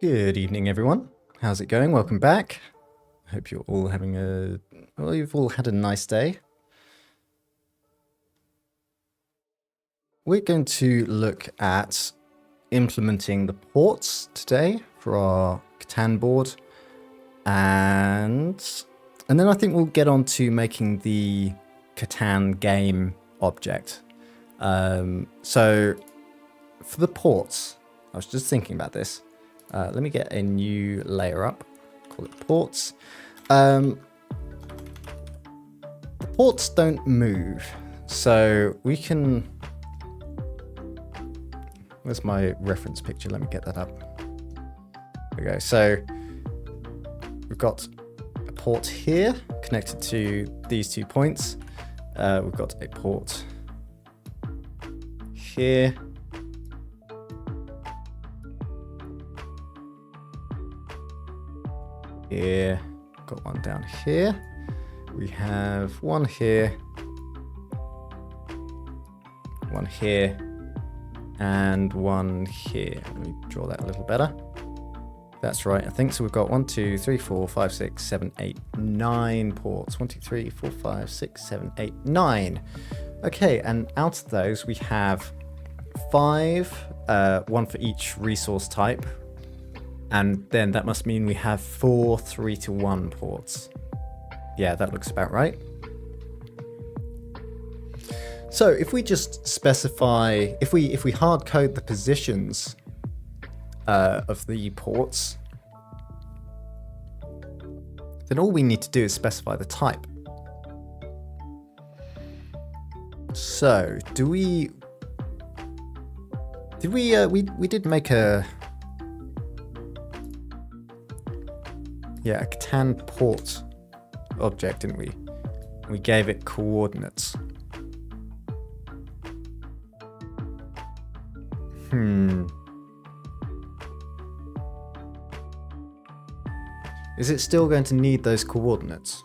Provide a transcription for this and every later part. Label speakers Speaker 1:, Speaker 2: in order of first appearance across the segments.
Speaker 1: Good evening, everyone. How's it going? Welcome back. I hope you're all having you've all had a nice day. We're going to look at implementing the ports today for our Catan board. And then I think we'll get on to making the Catan game object. So for the ports, I was just thinking about this. Let me get a new layer up, call it ports. The ports don't move, so we can... Where's my reference picture? Let me get that up. There we go. So we've got a port here connected to these 2 points. We've got a port here. Here, got one down here. We have one here, one here, and one here. Let me draw that a little better. That's right, I think. So we've got 1, 2, 3, 4, 5, 6, 7, 8, 9 ports. 1, 2, 3, 4, 5, 6, 7, 8, 9. Okay, and out of those we have 5, one for each resource type. And then that must mean we have 4 3-to-1 ports. Yeah, that looks about right. So if we just specify, if we hard code the positions of the ports, then all we need to do is specify the type. So we did make a Catan port object, didn't we? We gave it coordinates. Is it still going to need those coordinates?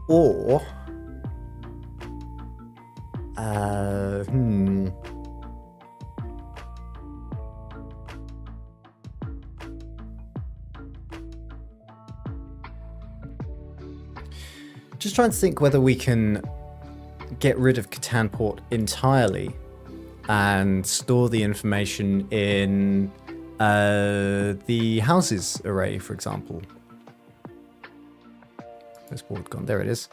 Speaker 1: Or just trying to think whether we can get rid of Catan port entirely and store the information in the houses array, for example. This board gone? There it is.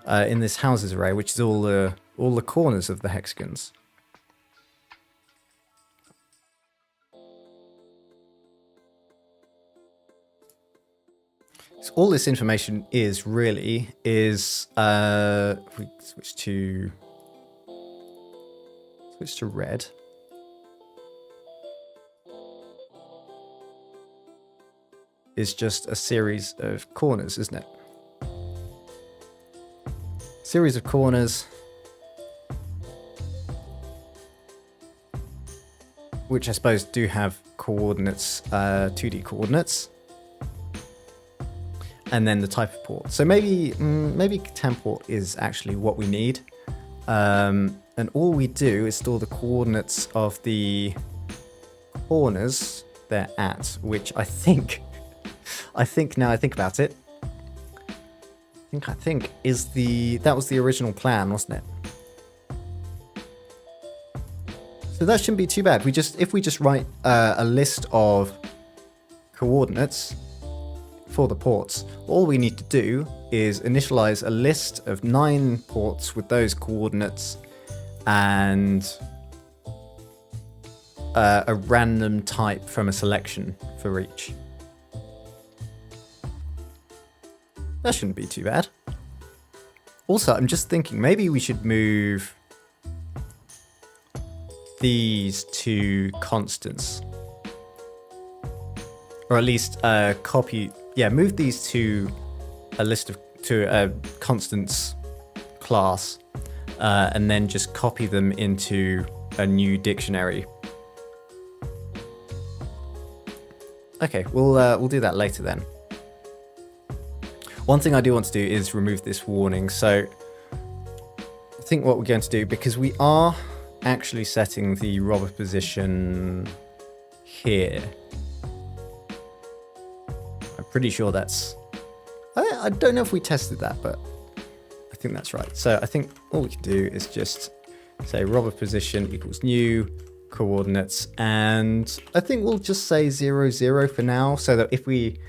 Speaker 1: In this houses array, which is all the corners of the hexagons. So all this information is really is if we switch to red. Is just a series of corners, isn't it? Series of corners, which I suppose do have coordinates, 2D coordinates. And then the type of port. So maybe Catan port is actually what we need. And all we do is store the coordinates of the corners they're at, which I think now I think about it, I think that was the original plan, wasn't it? So that shouldn't be too bad. If we just write a list of coordinates for the ports, all we need to do is initialize a list of 9 ports with those coordinates and a random type from a selection for each. That shouldn't be too bad. Also, I'm just thinking maybe we should move these to constants, or at least copy. Yeah, move these to a constants class, and then just copy them into a new dictionary. Okay, we'll do that later then. One thing I do want to do is remove this warning. So I think what we're going to do, because we are actually setting the robber position here. I'm pretty sure that's... I don't know if we tested that, but I think that's right. So I think all we can do is just say robber position equals new coordinates, and I think we'll just say 0, 0 for now, so that if we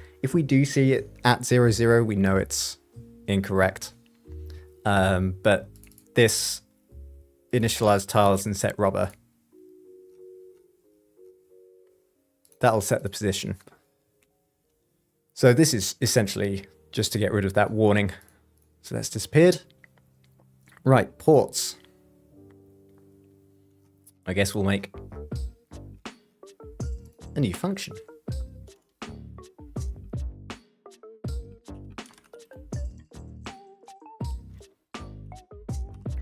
Speaker 1: do see it at 0, 0, we know it's incorrect. But this initialize tiles and set robber, that'll set the position. So this is essentially just to get rid of that warning. So that's disappeared. Right, ports. I guess we'll make a new function.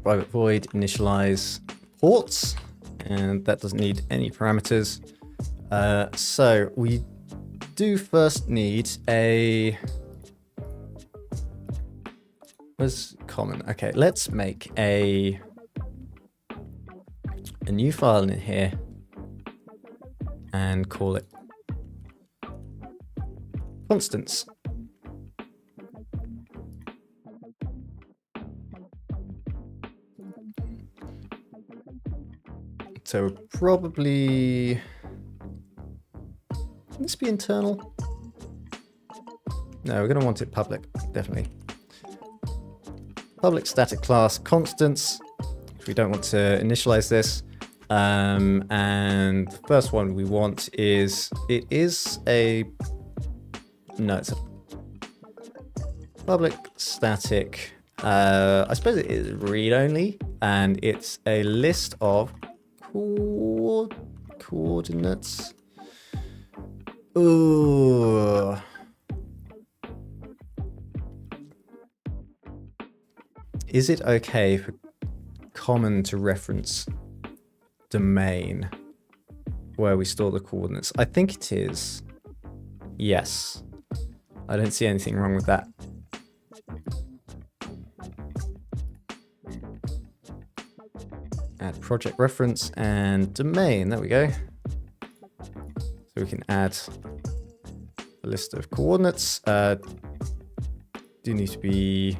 Speaker 1: Private void initialize ports, and that doesn't need any parameters. So we do first need a... Where's common? Okay, let's make a new file in here and call it constants. So probably, can this be internal? No, we're going to want it public, definitely. Public static class constants, if we don't want to initialize this. And the first one we want is, it's a public static, I suppose it is read only, and it's a list of coordinates. Ooh. Is it okay for common to reference domain where we store the coordinates? I think it is. Yes. I don't see anything wrong with that. Add project reference and domain. There we go. So we can add a list of coordinates. Do need to be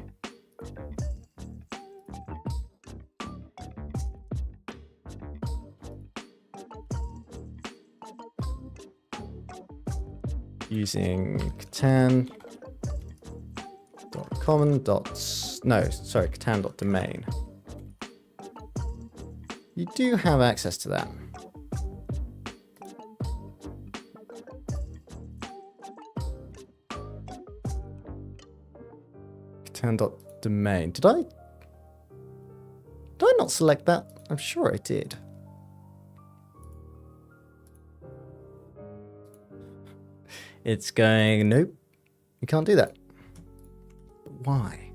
Speaker 1: using Catan .common Catan .domain. You do have access to that. Catan.domain. Did I not select that? I'm sure I did. It's going, nope, you can't do that. Why?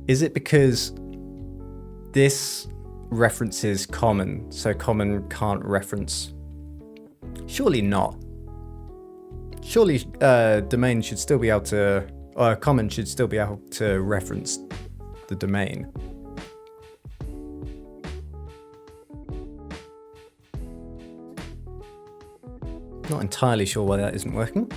Speaker 1: Is it because this references common, so common can't reference? Surely not. Surely domain should still be able to, or common should still be able to reference the domain. Not entirely sure why that isn't working.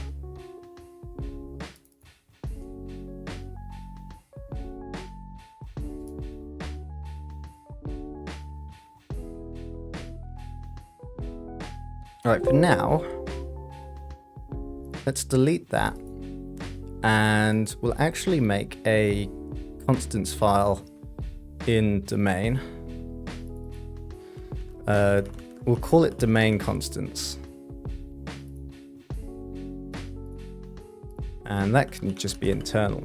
Speaker 1: All right, for now, let's delete that, and we'll actually make a constants file in domain. We'll call it domain constants. And that can just be internal.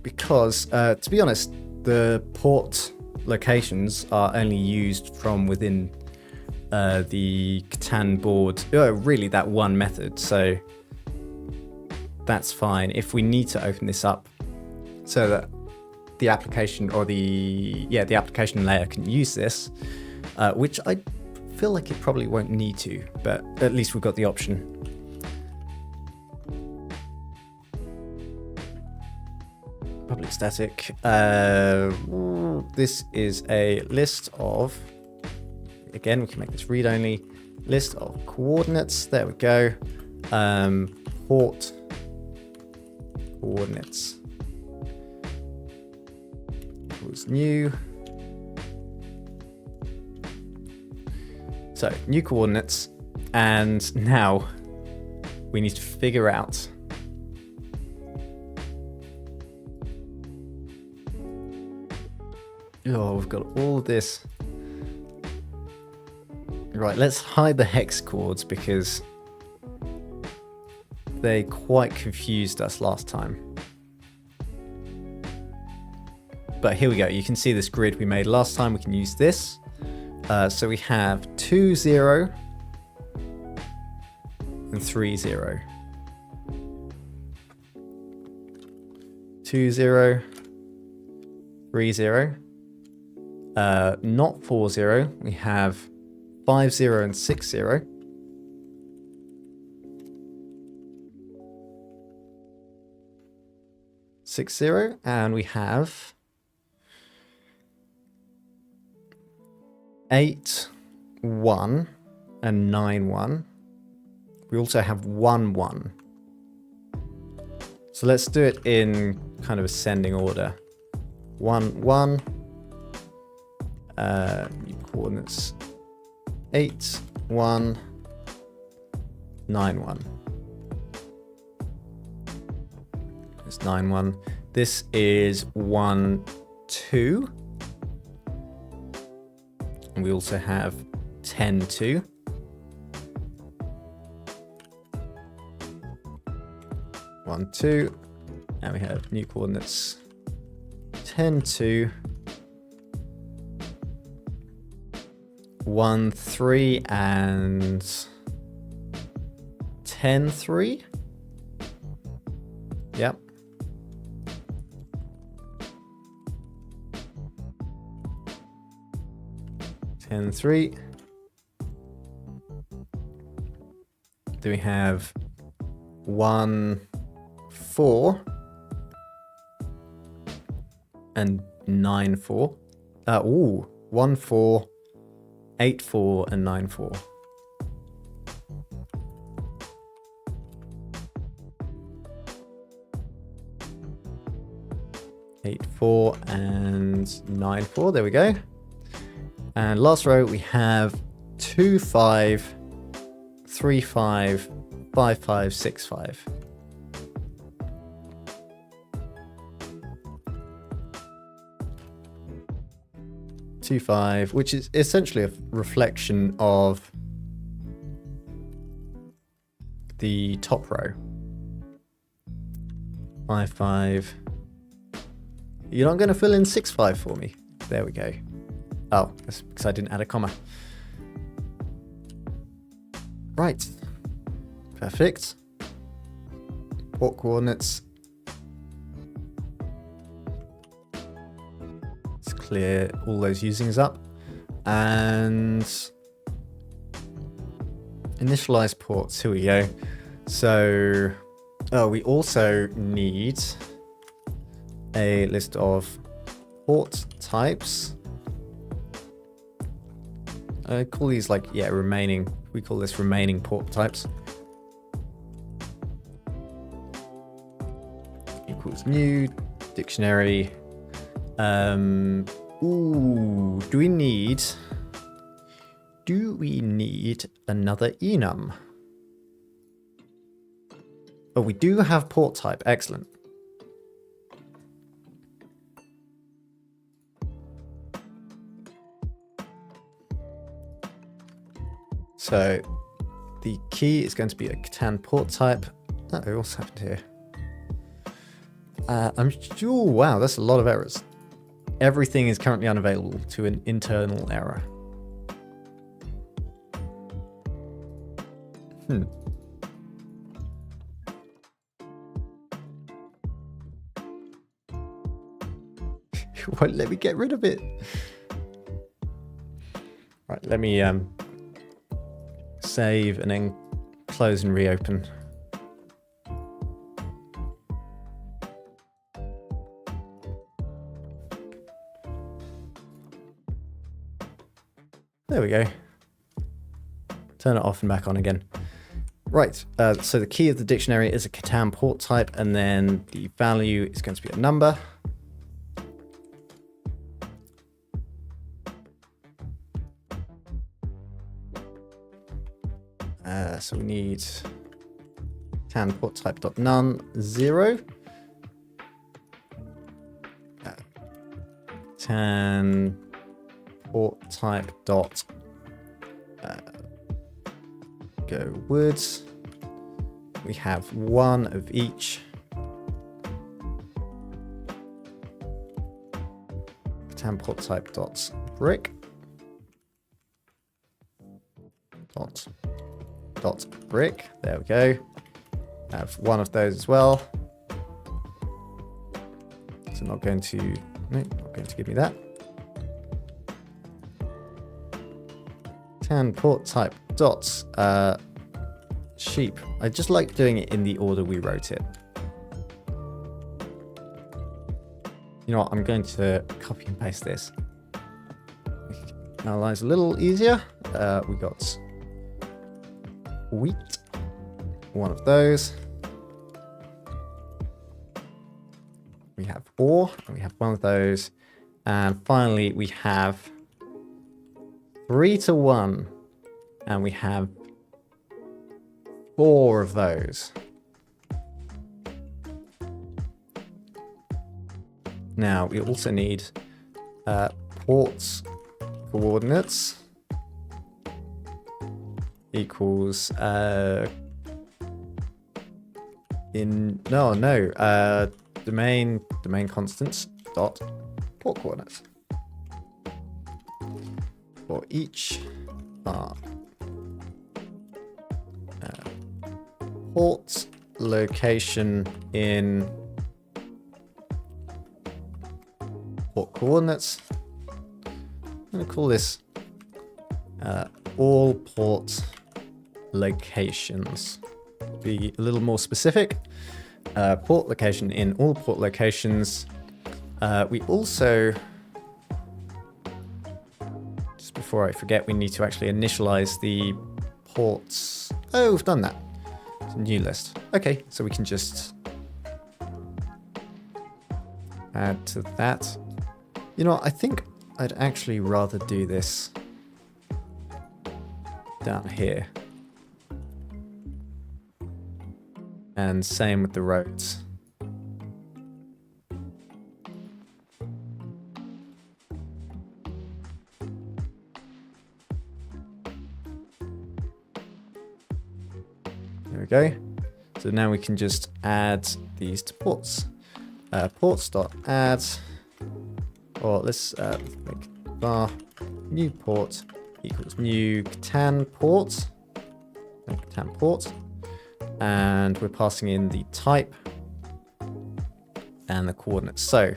Speaker 1: Because, to be honest, the port locations are only used from within the Catan board, really that one method, so that's fine. If we need to open this up so that the application or the application layer can use this, which I feel like it probably won't need to, but at least we've got the option. public static. This is a list of, again, we can make this read only, list of coordinates. There we go. Port coordinates equals new. So new coordinates, and now we need to figure out we've got all of this. Right, let's hide the hex chords because they quite confused us last time. But here we go. You can see this grid we made last time. We can use this. So we have 2, 0 and 3, 0. 2, 0, 3, 0. Not 4, 0. We have 5, 0 and 6, 0. Six, 0, and we have 8, 1 and 9, 1. We also have 1, 1. So let's do it in kind of ascending order. 1, 1. New coordinates. 8, 1, 9, 1. It's 9, 1. This is 1, 2. And we also have 10, 2. One, 2. And we have new coordinates 10, 2. 1, 3 and 10, 3. Yep. 10, 3. Do we have 1, 4 and 9, 4? 1, 4, 8, 4 and 9, 4. Eight, 4 and 9, 4. There we go. And last row we have 2, 5, 3, 5, 5, 5, 6, 5. Two, 5, which is essentially a reflection of the top row. 5, 5. You're not going to fill in 6, 5 for me. There we go. Oh, that's because I didn't add a comma. Right. Perfect. Port coordinates. Let's clear all those usings up. And initialize ports. Here we go. So, we also need a list of port types. I call these remaining. We call this remaining port types. Equals new dictionary. Do we need another enum? Oh, we do have port type. Excellent. So the key is going to be a Catan port type. Oh, what's happened here? I'm sure, wow, that's a lot of errors. Everything is currently unavailable to an internal error. Won't let me get rid of it. Right, let me save and then close and reopen. There we go. Turn it off and back on again. Right, so the key of the dictionary is a Catan port type, and then the value is going to be a number. So we need Catan port type dot none 0. Catan port type dot go words. We have one of each. Catan port type dot brick dot brick. There we go. Have one of those as well. So not going to give me that. Catan port type dots sheep. I just like doing it in the order we wrote it. You know what? I'm going to copy and paste this. Analyze a little easier. We got wheat, one of those. We have ore, and we have one of those. And finally, we have 3 to 1, and we have 4 of those. Now, we also need ports coordinates equals domain constants dot port coordinates for each port location in port coordinates. I'm going to call this all port locations. Be a little more specific. Port location in all port locations. We also, just before I forget, we need to actually initialize the ports. Oh, we've done that. It's a new list. Okay, so we can just add to that. You know, I think I'd actually rather do this down here. And same with the roads. There we go. So now we can just add these to ports. Ports.add, or let's make bar new port equals new Catan port. Catan port. And we're passing in the type and the coordinates. So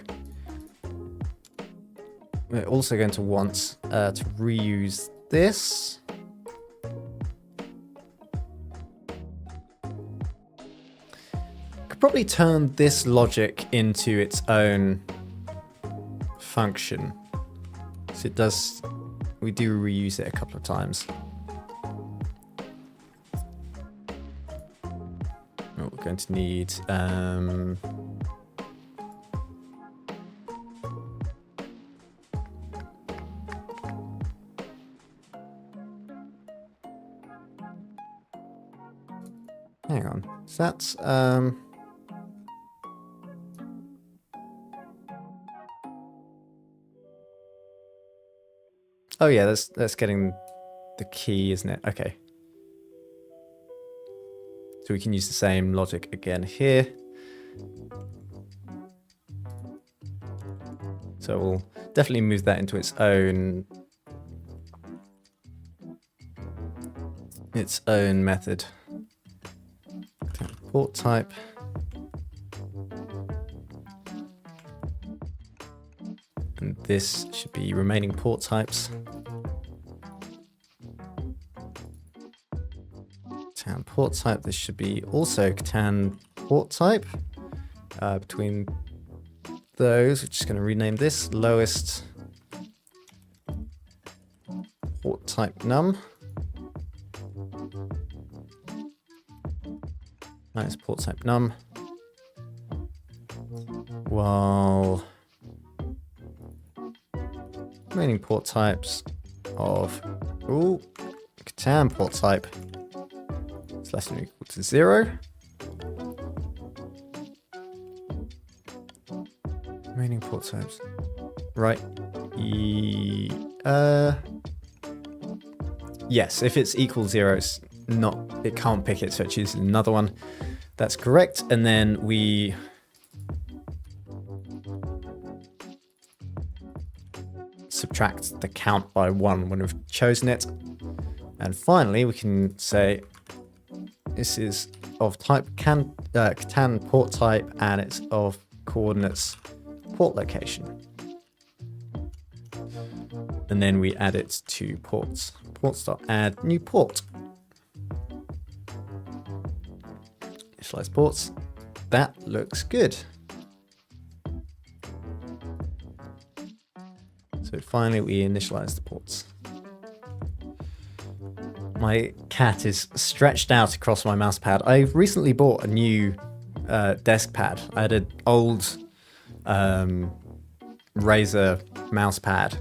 Speaker 1: we're also going to want to reuse this. Could probably turn this logic into its own function. So it does, we do reuse it a couple of times. We're going to need hang on. So that's oh yeah, that's getting the key, isn't it? Okay. So we can use the same logic again here. So we'll definitely move that into its own method. Port type. And this should be remaining port types. Catan port type. This should be also Catan port type. Between those, we're just going to rename this lowest port type num minus port type num, while remaining port types of Catan port type is less than or equal to 0. Remaining port types. Right. Yes, if it's equal 0, it's not, it can't pick it, so it chooses another one. That's correct. And then we subtract the count by 1 when we've chosen it. And finally, we can say this is of type Catan port type, and it's of coordinates port location. And then we add it to ports. Ports.add new port. Initialize ports. That looks good. So finally we initialize the ports. My cat is stretched out across my mouse pad. I recently bought a new desk pad. I had an old Razer mouse pad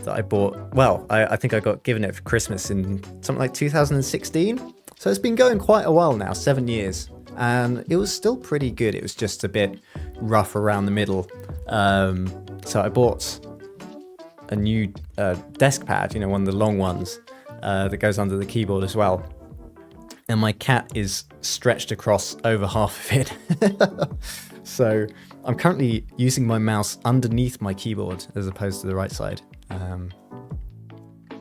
Speaker 1: that I bought. Well, I think I got given it for Christmas in something like 2016. So it's been going quite a while now, 7 years. And it was still pretty good. It was just a bit rough around the middle. So I bought a new desk pad, one of the long ones that goes under the keyboard as well. And my cat is stretched across over half of it. So I'm currently using my mouse underneath my keyboard as opposed to the right side.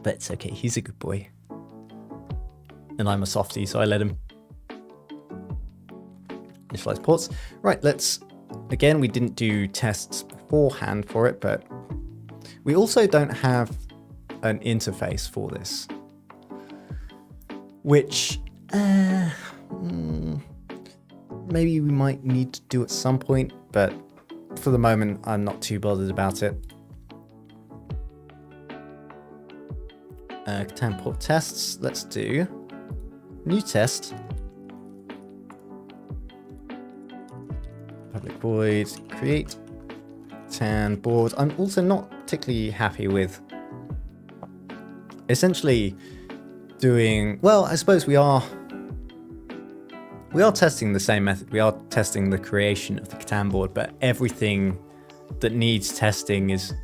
Speaker 1: But it's okay, he's a good boy. And I'm a softie, so I let him. Initialize ports. Right, again, we didn't do tests beforehand for it, but we also don't have an interface for this. Which, maybe we might need to do at some point, but for the moment, I'm not too bothered about it. Catan port tests. Let's do new test. Public void create Catan board. I'm also not particularly happy with essentially doing, well, I suppose we are testing the same method. We are testing the creation of the Catan board, but everything that needs testing is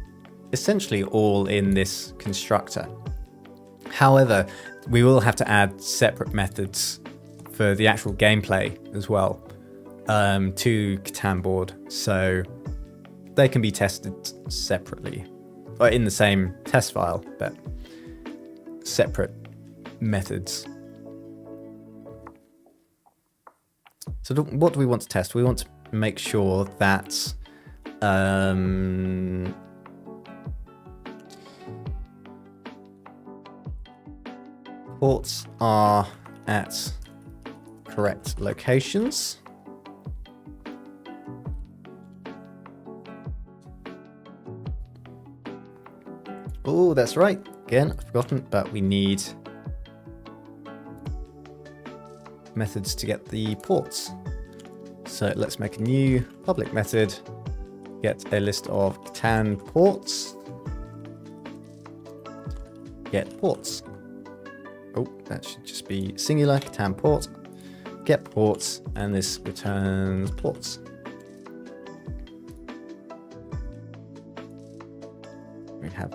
Speaker 1: essentially all in this constructor. However, we will have to add separate methods for the actual gameplay as well to Catan board, so they can be tested separately, or in the same test file, but separate methods. So what do we want to test? We want to make sure that ports are at correct locations. Oh, that's right. Again, I've forgotten, but we need methods to get the ports. So let's make a new public method, get a list of Catan ports, get ports. Oh, that should just be singular, Catan port, get ports, and this returns ports. We have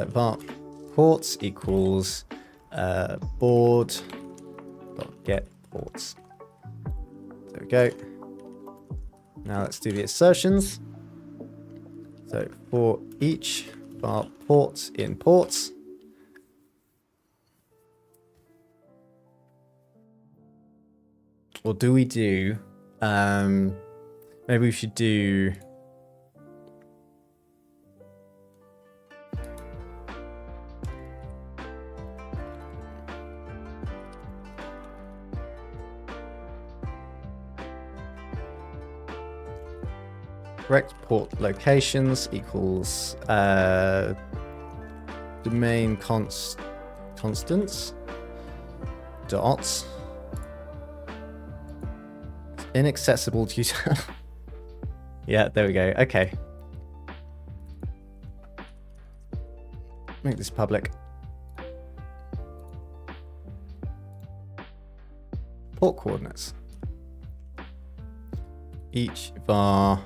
Speaker 1: var ports equals board get ports. There we go. Now let's do the assertions. So for each var ports in ports, or do we do, maybe we should do correct port locations equals domain constants dots inaccessible due to yeah, there we go. Okay, make this public. Port coordinates. Each var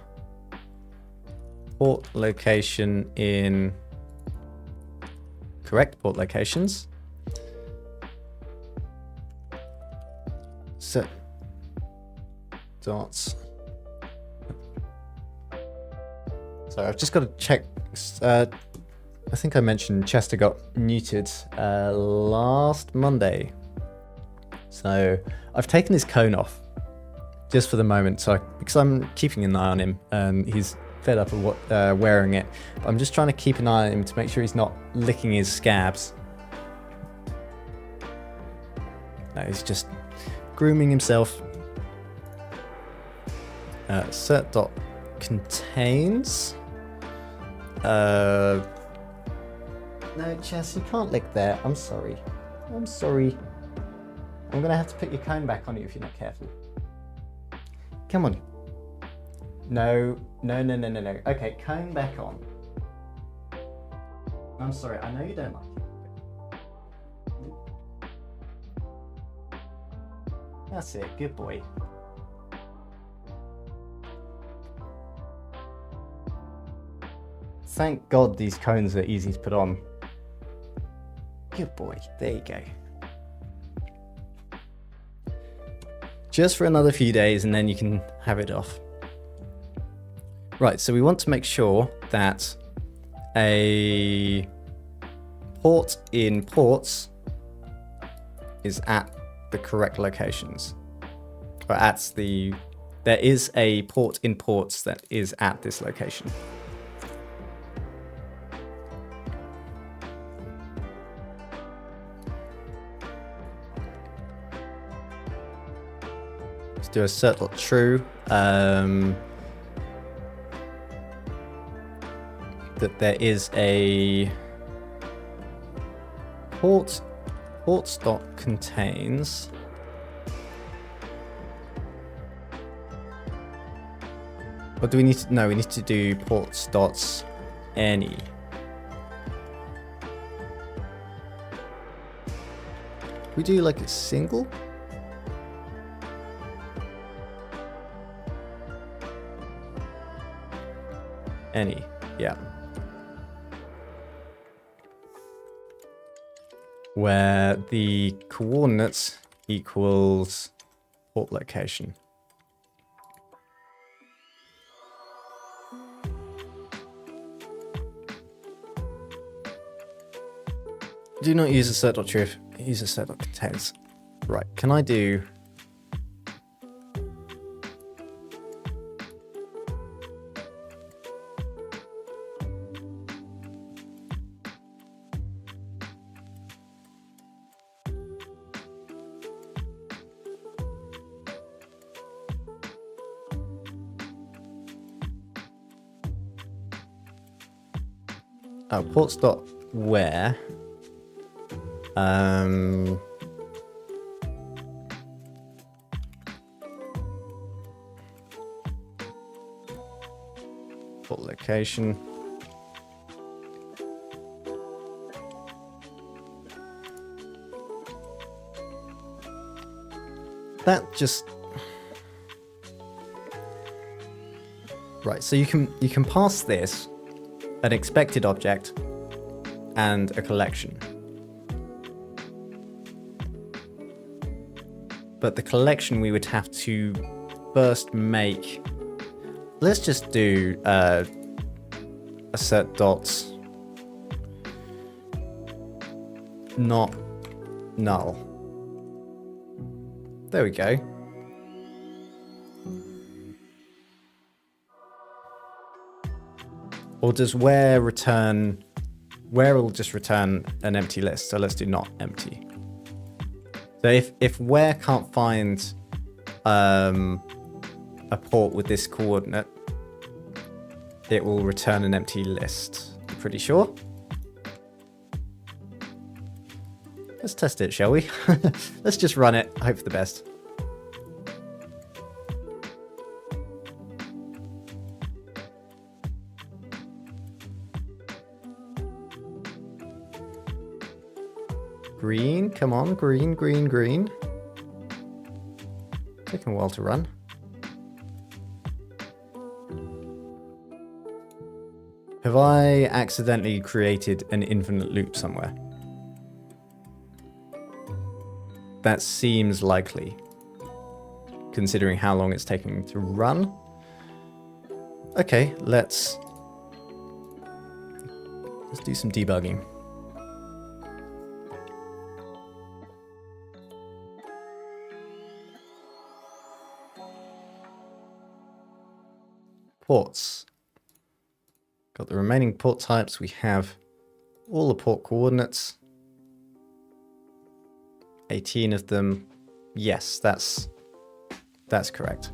Speaker 1: port location in correct port locations. Set dots. So I've just got to check. I think I mentioned Chester got muted last Monday. So I've taken his cone off just for the moment, because I'm keeping an eye on him. He's fed up of wearing it. But I'm just trying to keep an eye on him to make sure he's not licking his scabs. No, he's just grooming himself. Set dot contains. No, Chess, you can't lick there. I'm sorry. I'm sorry. I'm gonna have to put your cone back on you if you're not careful. Come on. No. Okay, cone back on. I'm sorry, I know you don't like it. That's it, good boy. Thank God these cones are easy to put on. Good boy, there you go. Just for another few days and then you can have it off. Right, so we want to make sure that a port in ports is at the correct locations. Or there is a port in ports that is at this location. Let's do a set.true. That there is a ports dot contains or do we need to we need to do ports dots any. We do like a single. Any, yeah. Where the coordinates equals port location. Do not use a set.true, use a set.contains. Right, can I do ports dot where port location that just right, so you can pass this an expected object and a collection. But the collection we would have to first make. Let's just do a set dots not null. There we go. Or does where will just return an empty list? So let's do not empty. So if where can't find a port with this coordinate, it will return an empty list. I'm pretty sure. Let's test it, shall we? Let's just run it, hope for the best. Green, come on, green, green, green. Taking a while to run. Have I accidentally created an infinite loop somewhere? That seems likely, considering how long it's taking to run. Okay, let's do some debugging. Ports. Got the remaining port types. We have all the port coordinates. 18 of them. Yes, that's correct.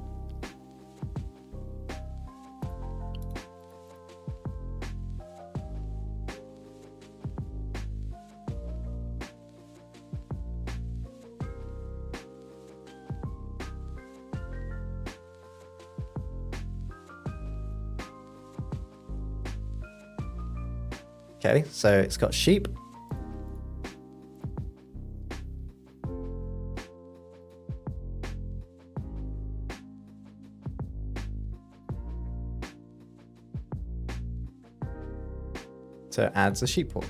Speaker 1: Okay, so it's got sheep. So it adds a sheep port.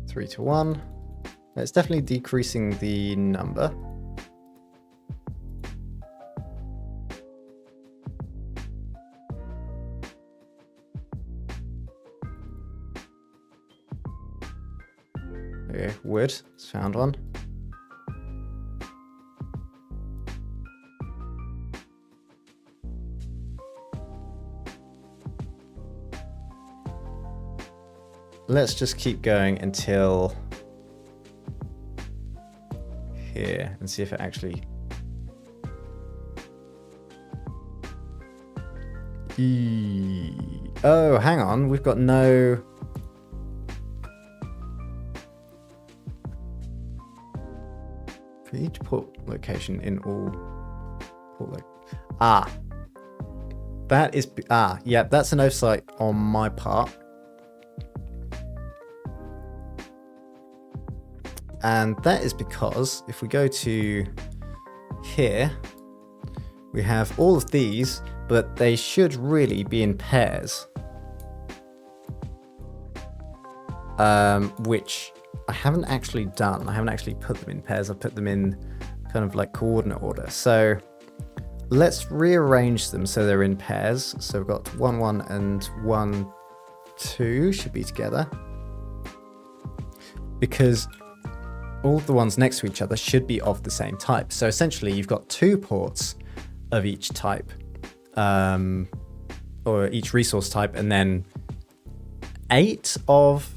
Speaker 1: Three to 1. It's definitely decreasing the number. Okay, wood. It's found one. Let's just keep going until here and see if it actually... Oh, hang on. We've got no... For each port location in all port that is... yeah, that's an oversight on my part. And that is because if we go to here, we have all of these, but they should really be in pairs. Which I haven't actually done. I haven't actually put them in pairs. I've put them in kind of like coordinate order. So let's rearrange them so they're in pairs. So we've got 1, 1 and 1, 2 should be together. Because all the ones next to each other should be of the same type. So essentially you've got 2 ports of each type, or each resource type, and then 8 of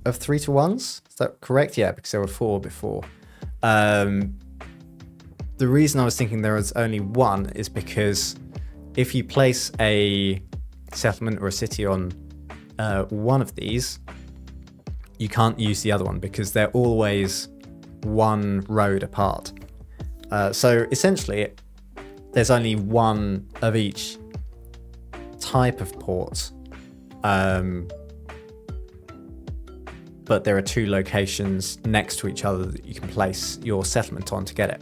Speaker 1: 3 to 1s. Is that correct? Yeah, because there were 4 before. The reason I was thinking there was only 1 is because if you place a settlement or a city on one of these, you can't use the other one because they're always one road apart. So essentially, there's only 1 of each type of port, but there are 2 locations next to each other that you can place your settlement on to get it.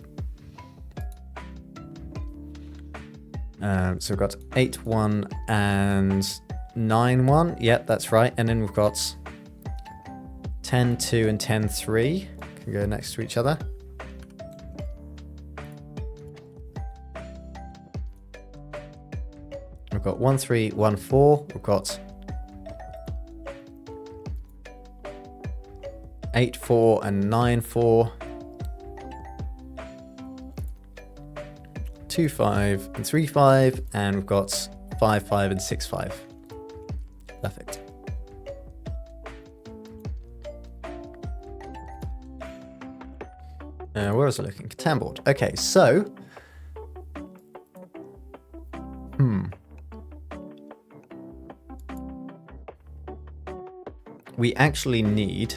Speaker 1: So we've got 8, 1 and 9, 1. Yep, that's right. And then we've got 10, 2 and 10, 3 can go next to each other. We've got 1, 3, 1, 4. We've got 8, 4 and 9, 4. 2, 5 and 3, 5. And we've got 5, 5 and 6, 5. Perfect. Where was I looking? Catan board. Okay, so we actually need,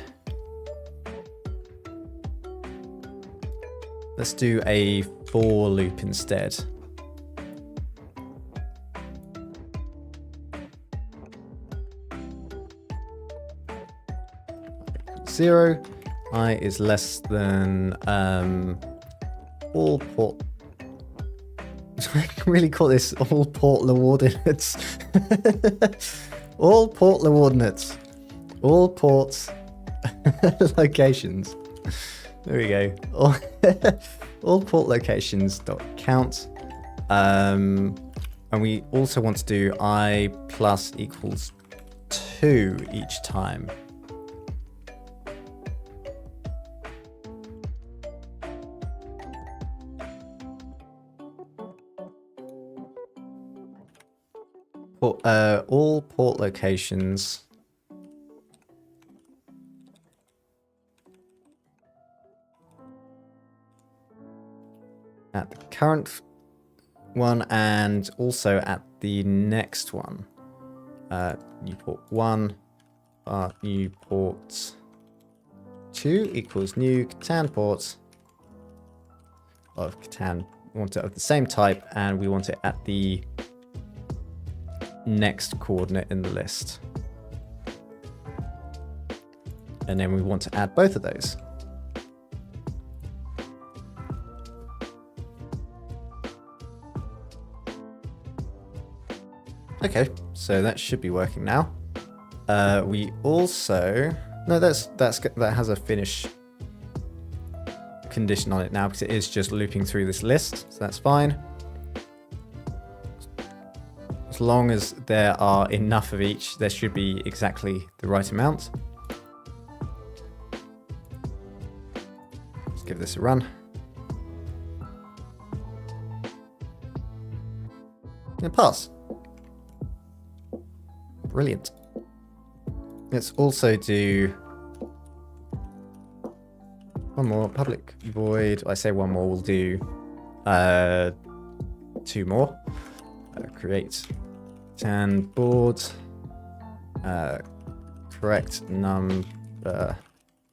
Speaker 1: let's do a for loop instead. Zero, I is less than all port. I can really call this all port coordinates. All port coordinates. All ports locations. There we go. All port locations dot count. And we also want to do I plus equals 2 each time. All port locations at the current one and also at the next one. New port 1, new port 2 equals new Catan port of Catan. We want it of the same type, and we want it at the next coordinate in the list. And then we want to add both of those. Okay, so that should be working now. We also, no, that has a finish condition on it now because it is just looping through this list, so that's fine. As long as there are enough of each, there should be exactly the right amount. Let's give this a run. And pass. Brilliant. Let's also do one more public void. I say one more, we'll do 2 more. Create Catan board, correct number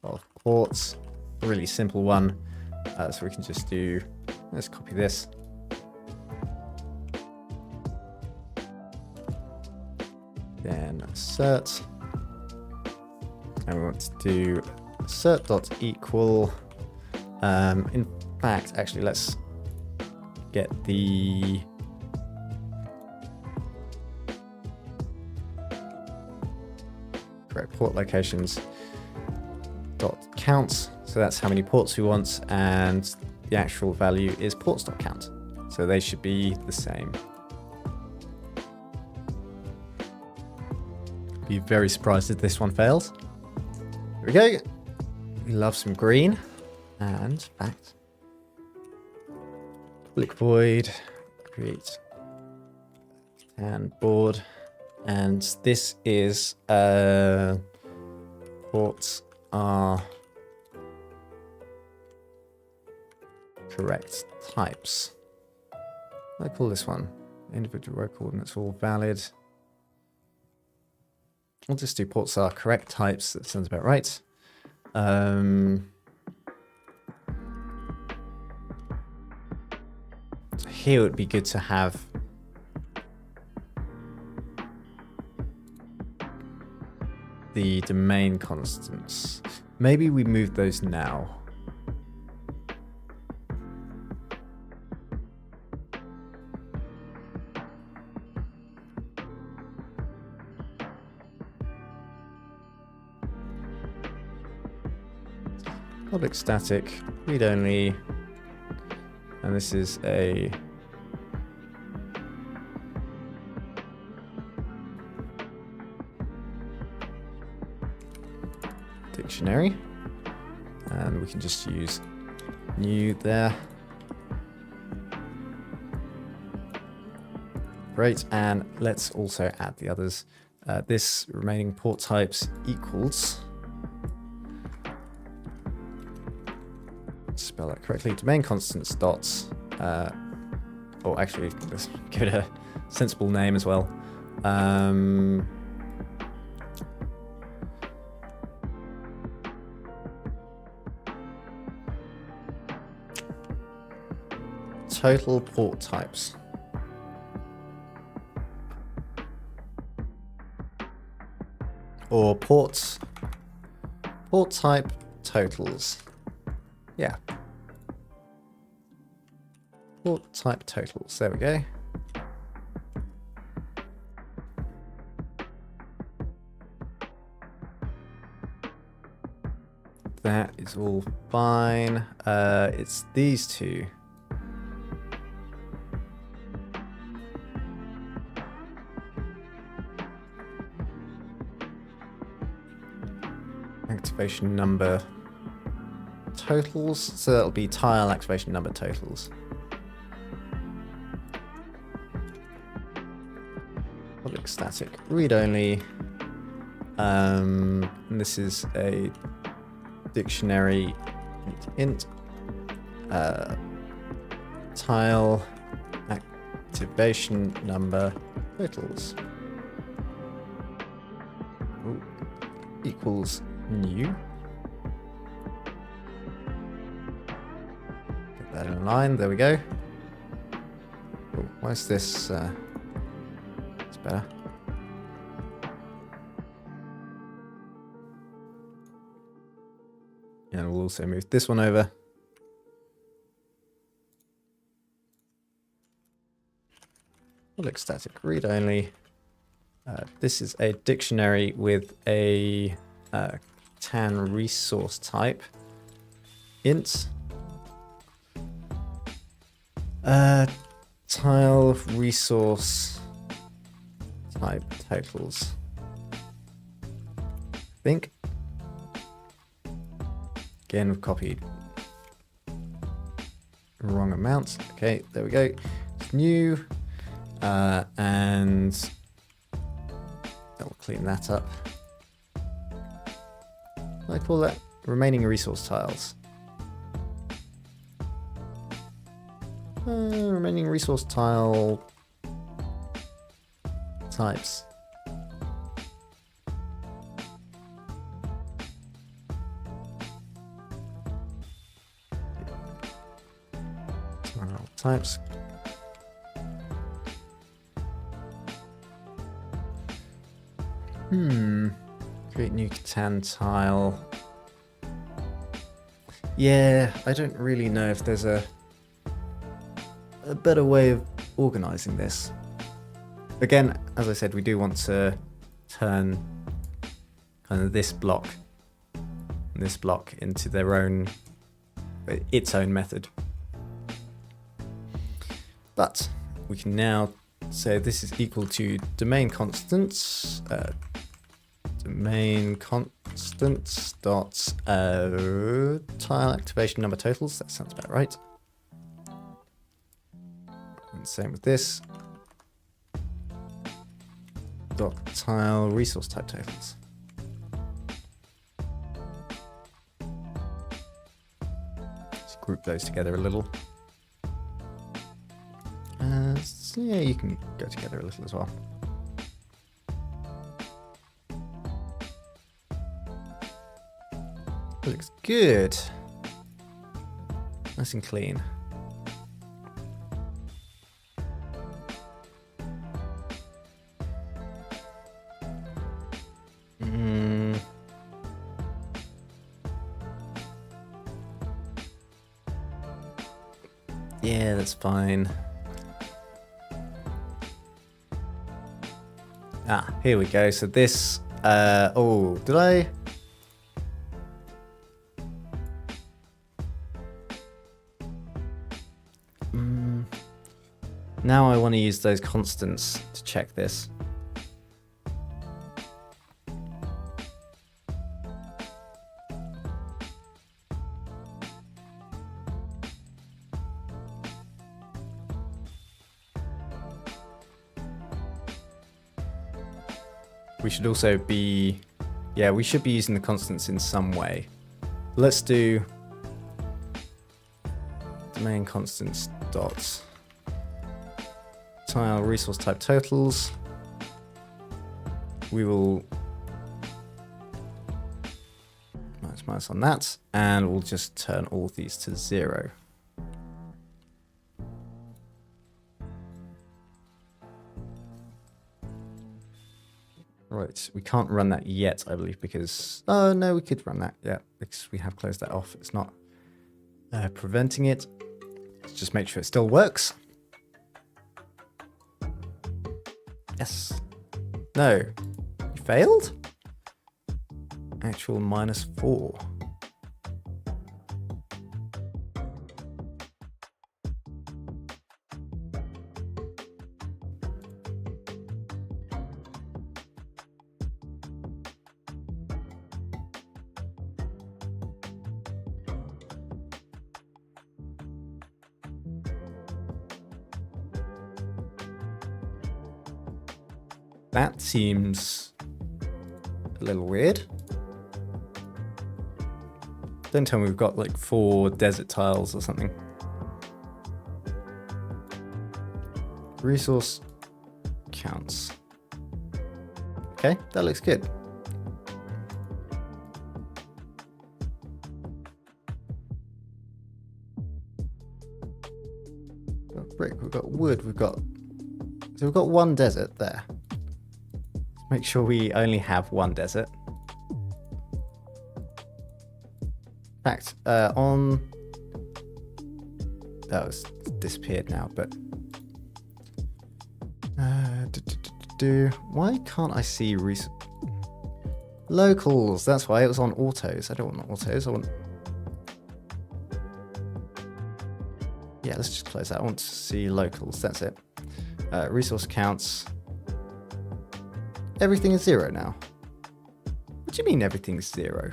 Speaker 1: of ports, really simple one. So we can just do, let's copy this. Then assert, and we want to do assert.equal. In fact, actually, let's get the correct port locations dot count. So that's how many ports we want, and the actual value is ports dot count. So they should be the same. Be very surprised if this one fails. Here we go. We love some green. And fact. Public void. Create and board. And this is ports are correct types. I call this one individual row coordinates all valid. We'll just do ports are correct types. That sounds about right. So here it would be good to have the domain constants. Maybe we move those now. Public static, read only, and this is a dictionary, and we can just use new there. Great, and let's also add the others. This remaining port types equals, spell that correctly, domain constants dots, or actually let's give it a sensible name as well. total port types. Or port type totals. Yeah. Port type totals. There we go. That is all fine. It's these two. Activation number totals. So that'll be tile activation number totals. Public static read only. And this is a dictionary int tile activation number totals. Ooh, equals new. Get that in line. There we go. Oh, why is this? It's better. And we'll also move this one over. Public static read only. This is a dictionary with a Catan resource type. Int. Tile resource type totals. I think. Again, we've copied wrong amount. Okay, there we go. It's new. And I'll clean that up. I call that remaining resource tiles. Remaining resource tile types. Tile types. Create new Catan tile. Yeah, I don't really know if there's a better way of organizing this. Again, as I said, we do want to turn kind of this block and this block into their own, its own method. But we can now say this is equal to domain constants. Domain constants dot tile activation number totals. That sounds about right. And same with this. Dot tile resource type totals. Let's group those together a little. So yeah, you can go together a little as well. Looks good. Nice and clean. Yeah, that's fine. Ah, here we go. So this, oh, did I? Now I want to use those constants to check this. We should also be, yeah, we should be using the constants in some way. Let's do domain constants dot tile resource type totals. We will minus on that, and we'll just turn all of these to 0. Right, we can't run that yet, I believe, because... Oh, no, we could run that, yeah, because we have closed that off. It's not preventing it. Let's just make sure it still works. Yes. No. You failed? Actual -4. That seems a little weird. Don't tell me we've got like 4 desert tiles or something. Resource counts. Okay, that looks good. We've got brick, we've got wood, we've got 1 desert there. Make sure we only have 1 desert. In fact, oh, it's disappeared now, but why can't I see locals? That's why it was on autos. I don't want autos. I want... Yeah, let's just close that. I want to see locals. That's it. Resource counts. Everything is 0 now. What do you mean everything's 0?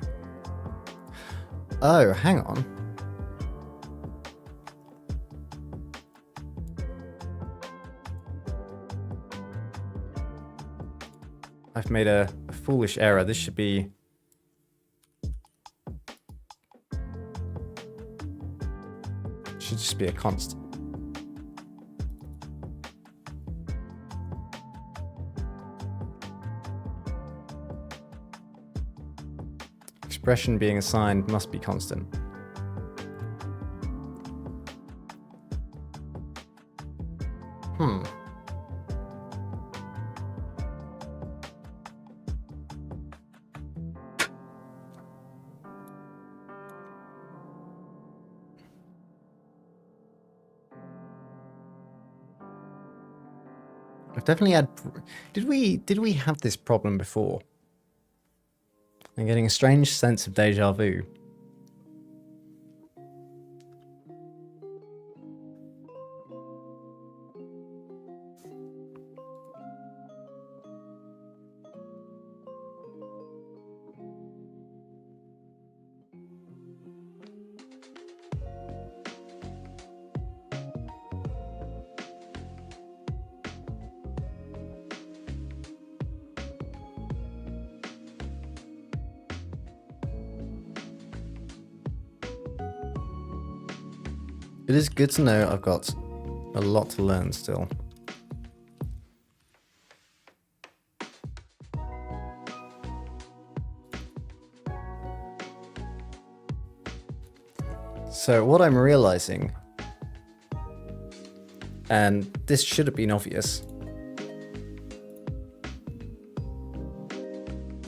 Speaker 1: Oh, hang on. I've made a foolish error. This should be... should just be a constant. Expression being assigned must be constant. I've definitely had... Did we have this problem before? I'm getting a strange sense of deja vu. It is good to know I've got a lot to learn still. So what I'm realizing, and this should have been obvious,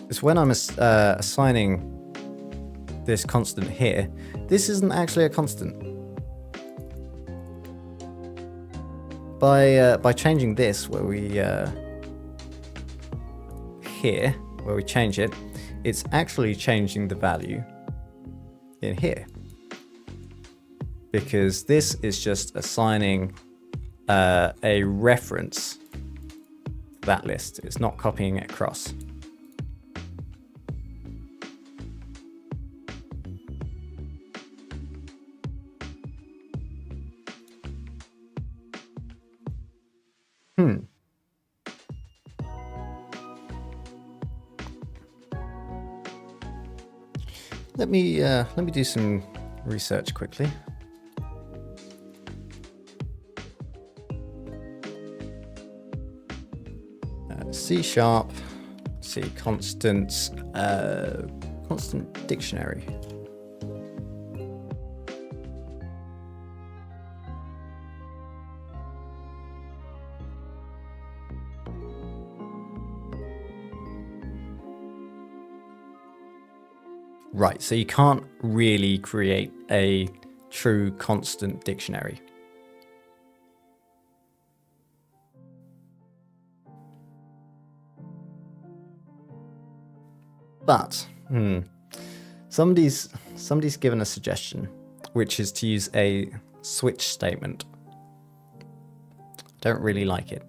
Speaker 1: is when I'm assigning this constant here, this isn't actually a constant. By changing this, where we here, where we change it, it's actually changing the value in here, because this is just assigning a reference to that list. It's not copying it across. Let me do some research quickly. C#, C constant dictionary. Right, so you can't really create a true constant dictionary. But, somebody's given a suggestion, which is to use a switch statement. Don't really like it.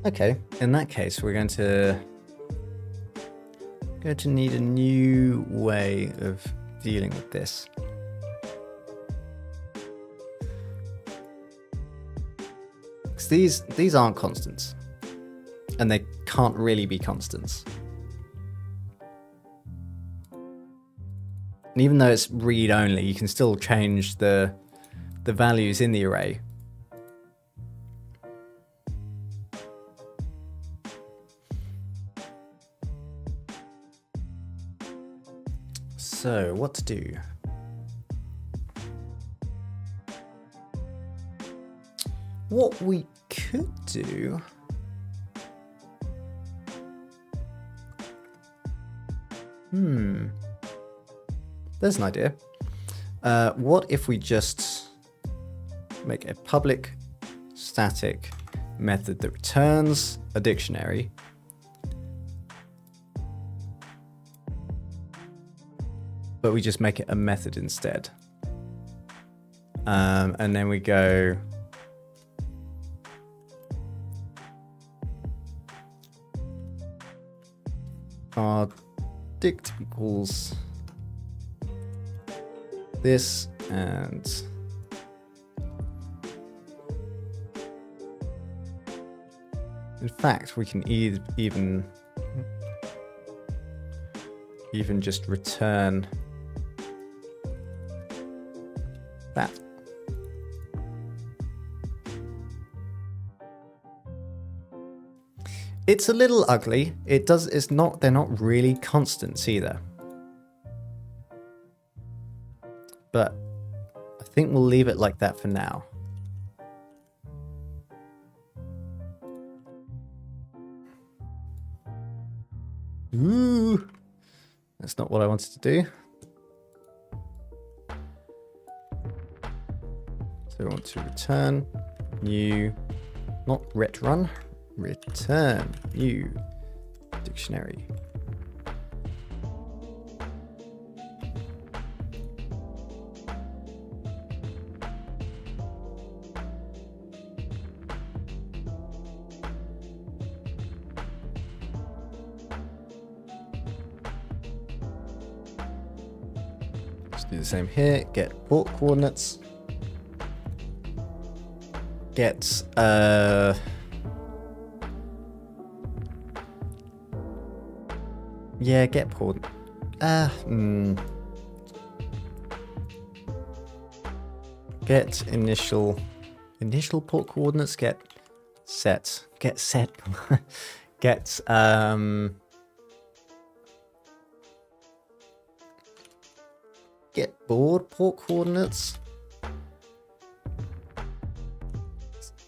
Speaker 1: Okay, in that case, we're going to need a new way of dealing with this. Because these aren't constants, and they can't really be constants. And even though it's read only, you can still change the values in the array. So, what to do? What we could do... There's an idea. What if we just make a public static method that returns a dictionary, but we just make it a method instead. And then we go our dict equals this, and in fact we can even just return that. It's a little ugly. They're not really constants either. But I think we'll leave it like that for now. Ooh, that's not what I wanted to do. So we want to return new, not retrun, return new dictionary. Let's do the same here. Get port coordinates. Get yeah, get port. Get initial port coordinates. Get set. Get get board port coordinates.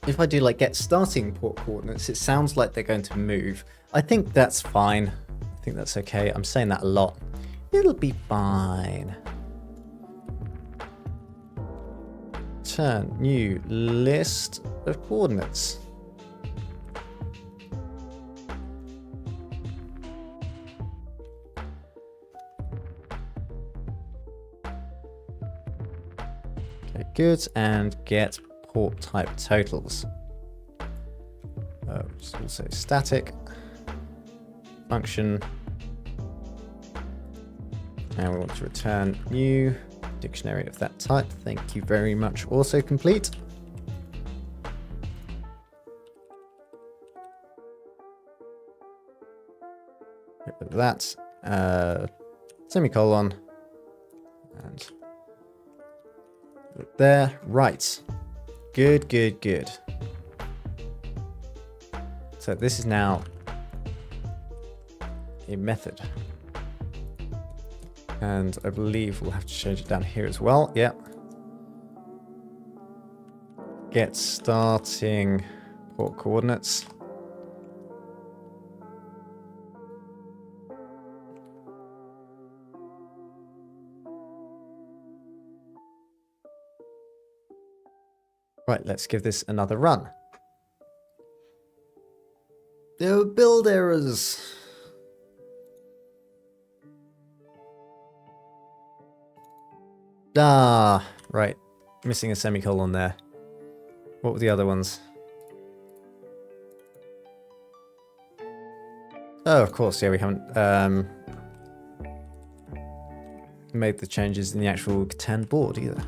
Speaker 1: If I do like get starting port coordinates, it sounds like they're going to move. I think that's fine. I think that's okay. I'm saying that a lot. It'll be fine. Turn new list of coordinates. Okay, good. And get port type totals. Which is also static function. And we want to return new dictionary of that type. Thank you very much. Also complete. Get rid of that. Semicolon. And There, right. Good, good, good. So this is now a method. And I believe we'll have to change it down here as well. Yep. Get starting port coordinates. Right, let's give this another run. There were build errors. Ah, right. Missing a semicolon there. What were the other ones? Oh, of course, yeah, we haven't made the changes in the actual Catan board either.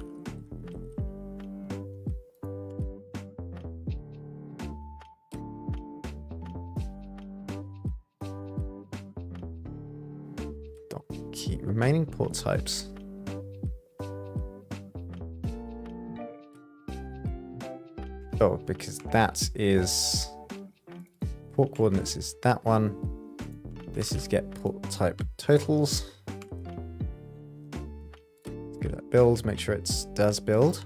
Speaker 1: Key remaining port types. Oh, because that is port coordinates is that one. This is get port type totals. Let's give that build, make sure it does build.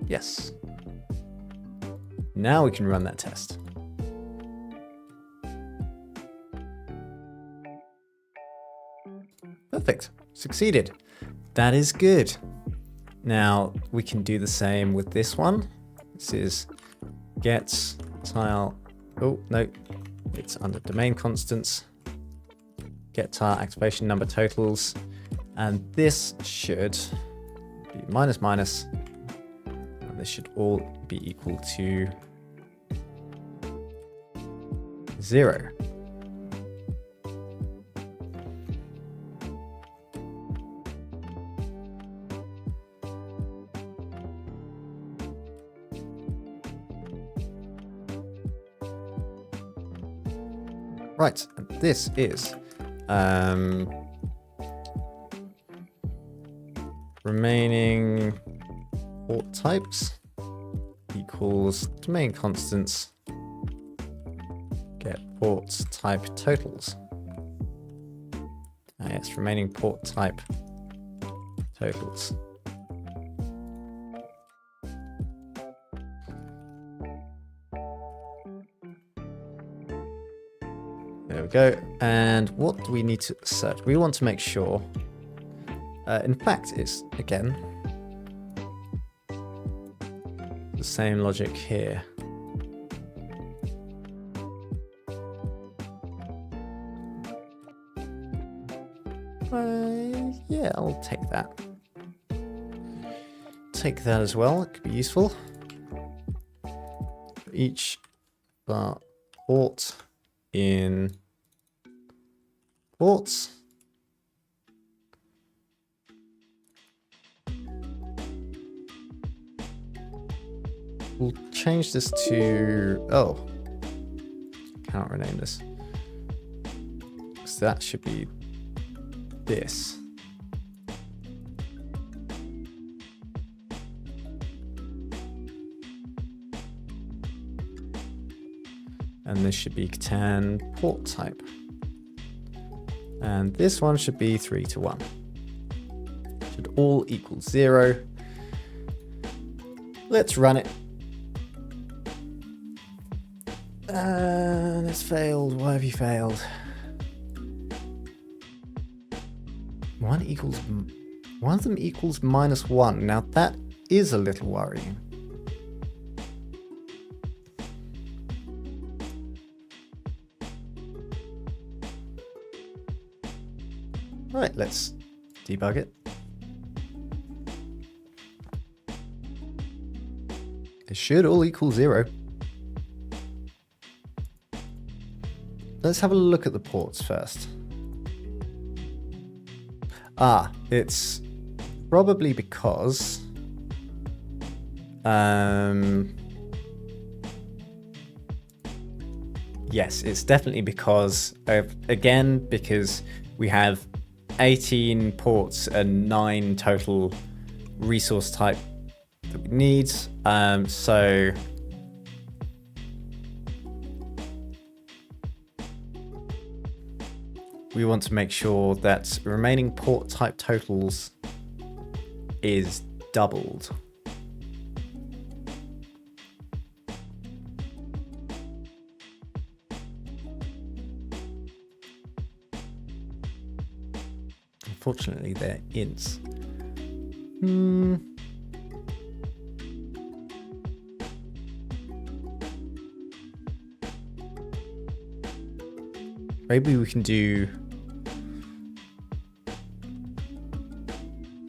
Speaker 1: Yes. Now we can run that test. Perfect. Succeeded. That is good. Now we can do the same with this one. This is get tile. Oh, no. It's under domain constants. Get tile activation number totals. And this should be minus minus. And this should all be equal to 0. Right, and this is remaining port types equals domain constants get port type totals. Yes, remaining port type totals. There we go. And what do we need to search? We want to make sure, in fact, it's again the same logic here. Yeah, I'll take that. Take that as well. It could be useful. For each port in ports. We'll change this to, oh, cannot rename this. So that should be this. And this should be Catan port type. And this one should be 3 to 1. Should all equal 0. Let's run it. And it's failed. Why have you failed? One of them equals -1. Now that is a little worrying. Right, let's debug it. It should all equal 0. Let's have a look at the ports first. Ah, it's probably because yes, it's definitely because of, again, because we have 18 ports and 9 total resource type that we need. So we want to make sure that remaining port type totals is doubled. Unfortunately, they're ints. Maybe we can do...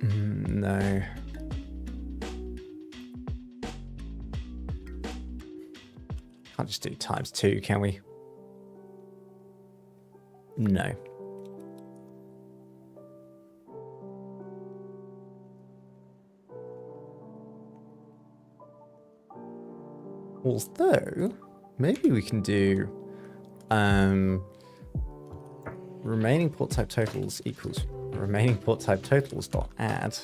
Speaker 1: no. Can't just do ×2, can we? No. Although, maybe we can do remaining port type totals equals remaining port type totals dot add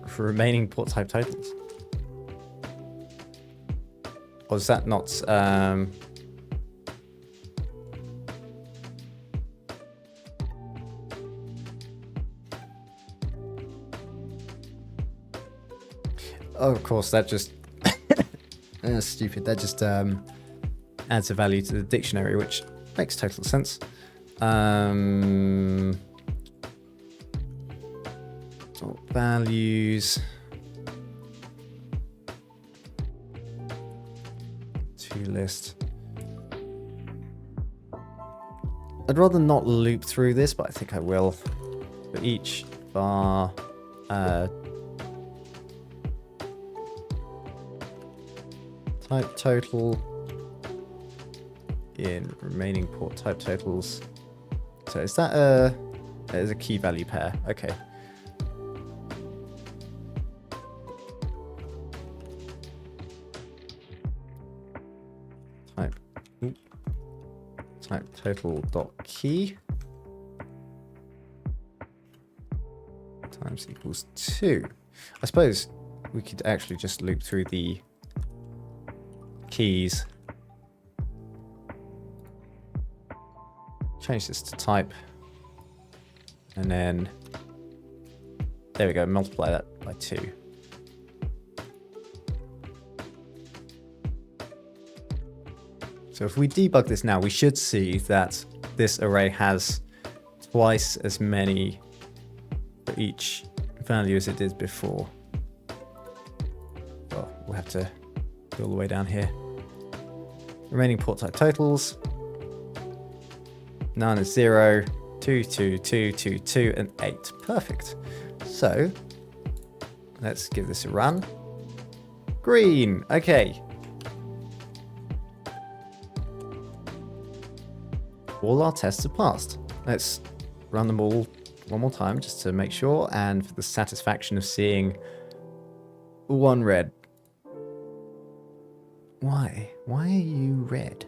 Speaker 1: for remaining port type totals. Or is that not oh, of course, that just stupid. That just adds a value to the dictionary, which makes total sense. Values to list. I'd rather not loop through this, but I think I will. For each var type total in remaining port type totals. So is that a key value pair? Okay. Type total dot key times equals 2. I suppose we could actually just loop through the keys. Change this to type. And then there we go, multiply that by 2. So if we debug this now, we should see that this array has twice as many for each value as it did before. Well, we'll have to go all the way down here. Remaining port type totals. 9 is 0, 2, 2, 2, 2, 2, and 8. Perfect. So let's give this a run. Green. Okay. All our tests are passed. Let's run them all one more time just to make sure, and for the satisfaction of seeing one red. Why? Why are you red?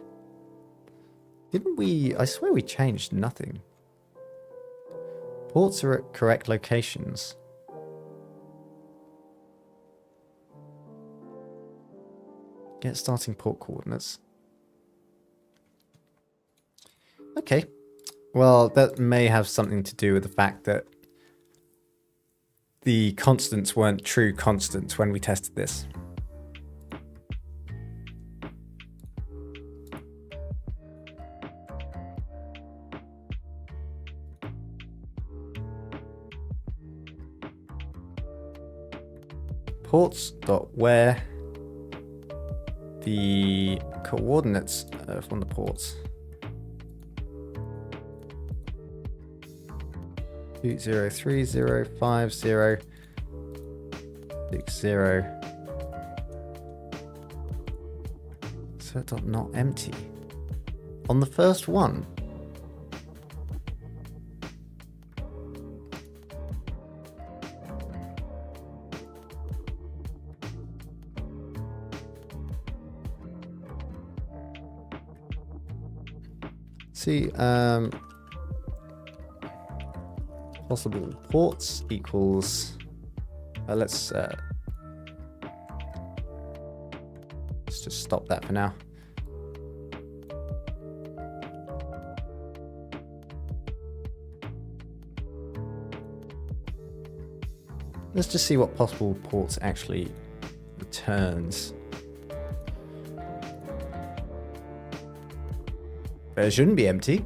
Speaker 1: Didn't we... I swear we changed nothing. Ports are at correct locations. Get starting port coordinates. Okay, well, that may have something to do with the fact that the constants weren't true constants when we tested this. Ports.where the coordinates from the ports. 20305060 set not empty on the first one. See, possible ports equals, let's just stop that for now. Let's just see what possible ports actually returns. But it shouldn't be empty.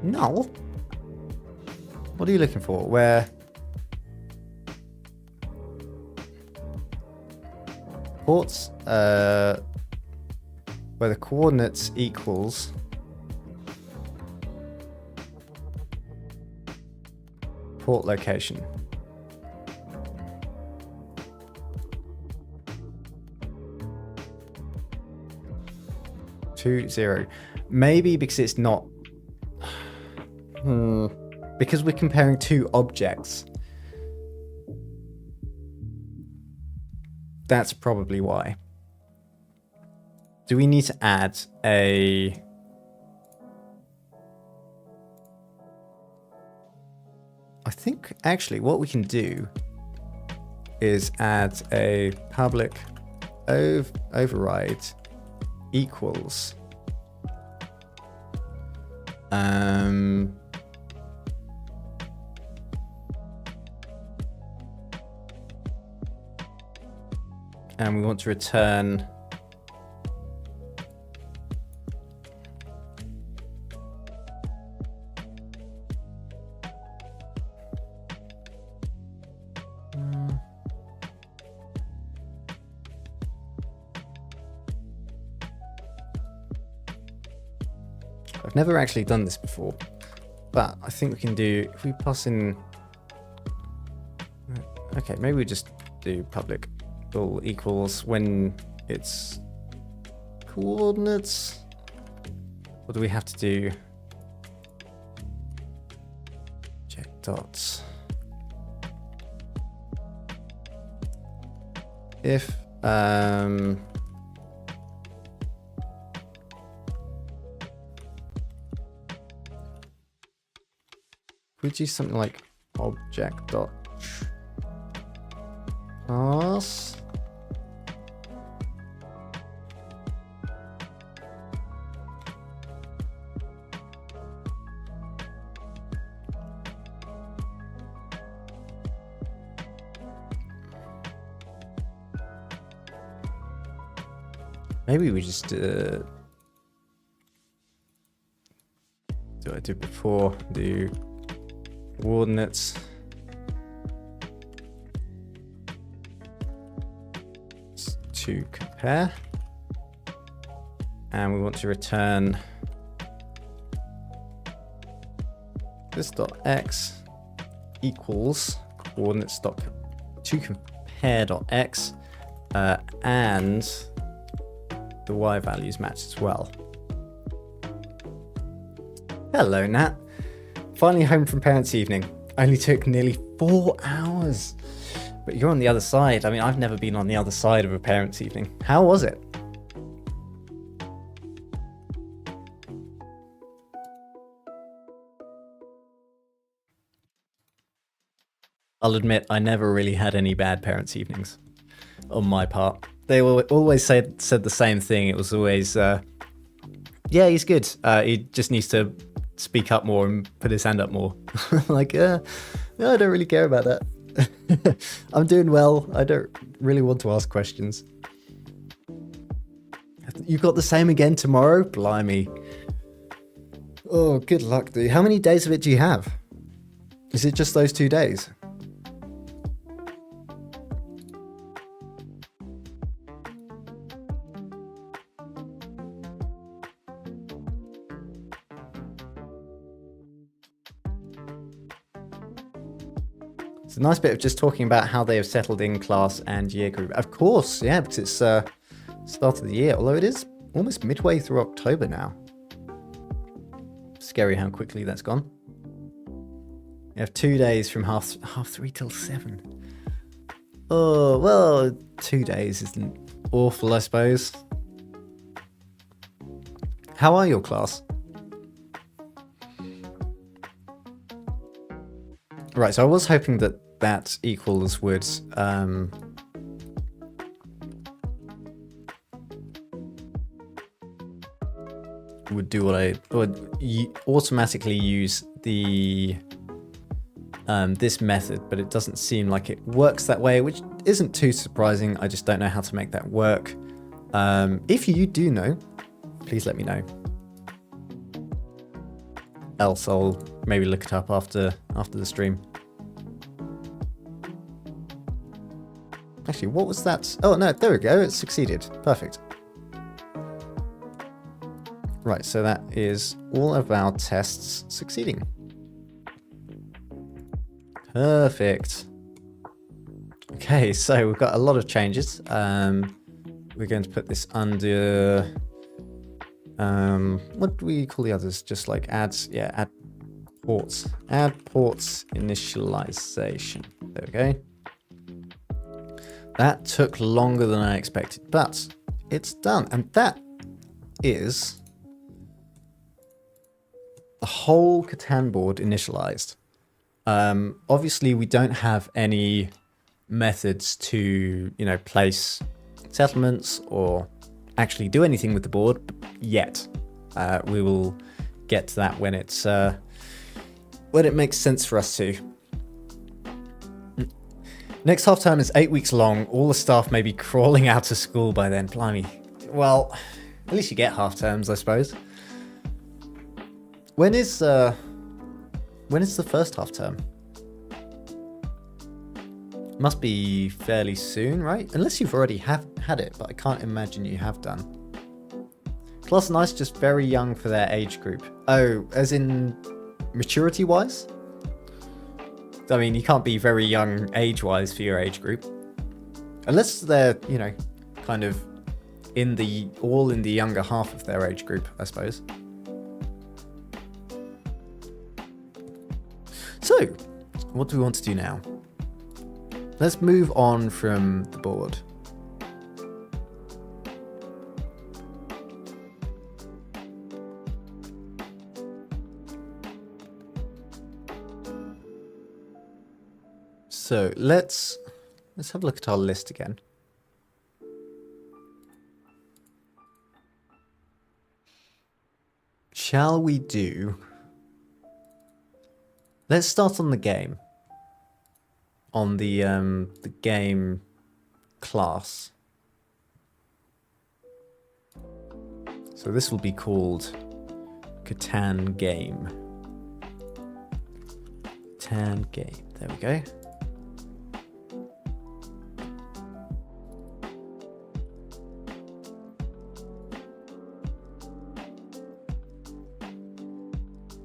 Speaker 1: Null? What are you looking for? Where ports, where the coordinates equals port location. Two zero. Maybe because it's not. Because we're comparing two objects. That's probably why. Do we need to add a... I think actually what we can do is add a public override equals and we want to return I've never actually done this before, but I think we can do, if we pass in, okay, maybe we just do public bool equals when it's coordinates. What do we have to do? Check dots. If we do something like object dot pass. Maybe we just do I did before, do coordinates to compare, and we want to return this dot x equals coordinates dot to compare dot x, and the y values match as well. Hello, Nat. Finally home from parents' evening. Only took nearly 4 hours. But you're on the other side. I mean, I've never been on the other side of a parents' evening. How was it? I'll admit, I never really had any bad parents' evenings on my part. They always said the same thing. It was always, yeah, he's good. He just needs to speak up more and put his hand up more. Like, no, I don't really care about that. I'm doing well. I don't really want to ask questions. You've got the same again tomorrow? Blimey. Oh, good luck, dude. How many days of it do you have? Is it just those 2 days? It's a nice bit of just talking about how they have settled in class and year group. Of course, yeah, because it's start of the year, although it is almost midway through October now. Scary how quickly that's gone. You have 2 days from half 3 till 7. Oh, well, 2 days isn't awful, I suppose. How are your class? Right, so I was hoping that that equals would do what I would automatically use the this method, but it doesn't seem like it works that way, which isn't too surprising. I just don't know how to make that work. If you do know, please let me know. Else I'll maybe look it up after the stream. Actually, what was that? Oh no, there we go. It succeeded. Perfect. Right, so that is all of our tests succeeding. Perfect. Okay, so we've got a lot of changes. We're going to put this under, what do we call the others? Just like ads, yeah, add ports. Add ports initialization. There we go. That took longer than I expected, but it's done. And that is the whole Catan board initialized. Obviously, we don't have any methods to, place settlements or actually do anything with the board yet. We will get to that when it's when it makes sense for us to. Next half term is 8 weeks long. All the staff may be crawling out of school by then. Blimey. Well, at least you get half terms, I suppose. When is the first half term? Must be fairly soon, right? Unless you've already had it, but I can't imagine you have done. Class Nice just very young for their age group. Oh, as in maturity-wise? I mean, you can't be very young age-wise for your age group. Unless they're, kind of in the younger half of their age group, I suppose. So, what do we want to do now? Let's move on from the board. So let's have a look at our list again. Shall we do? Let's start on the game. On the game class. So this will be called Catan game. Catan game. There we go.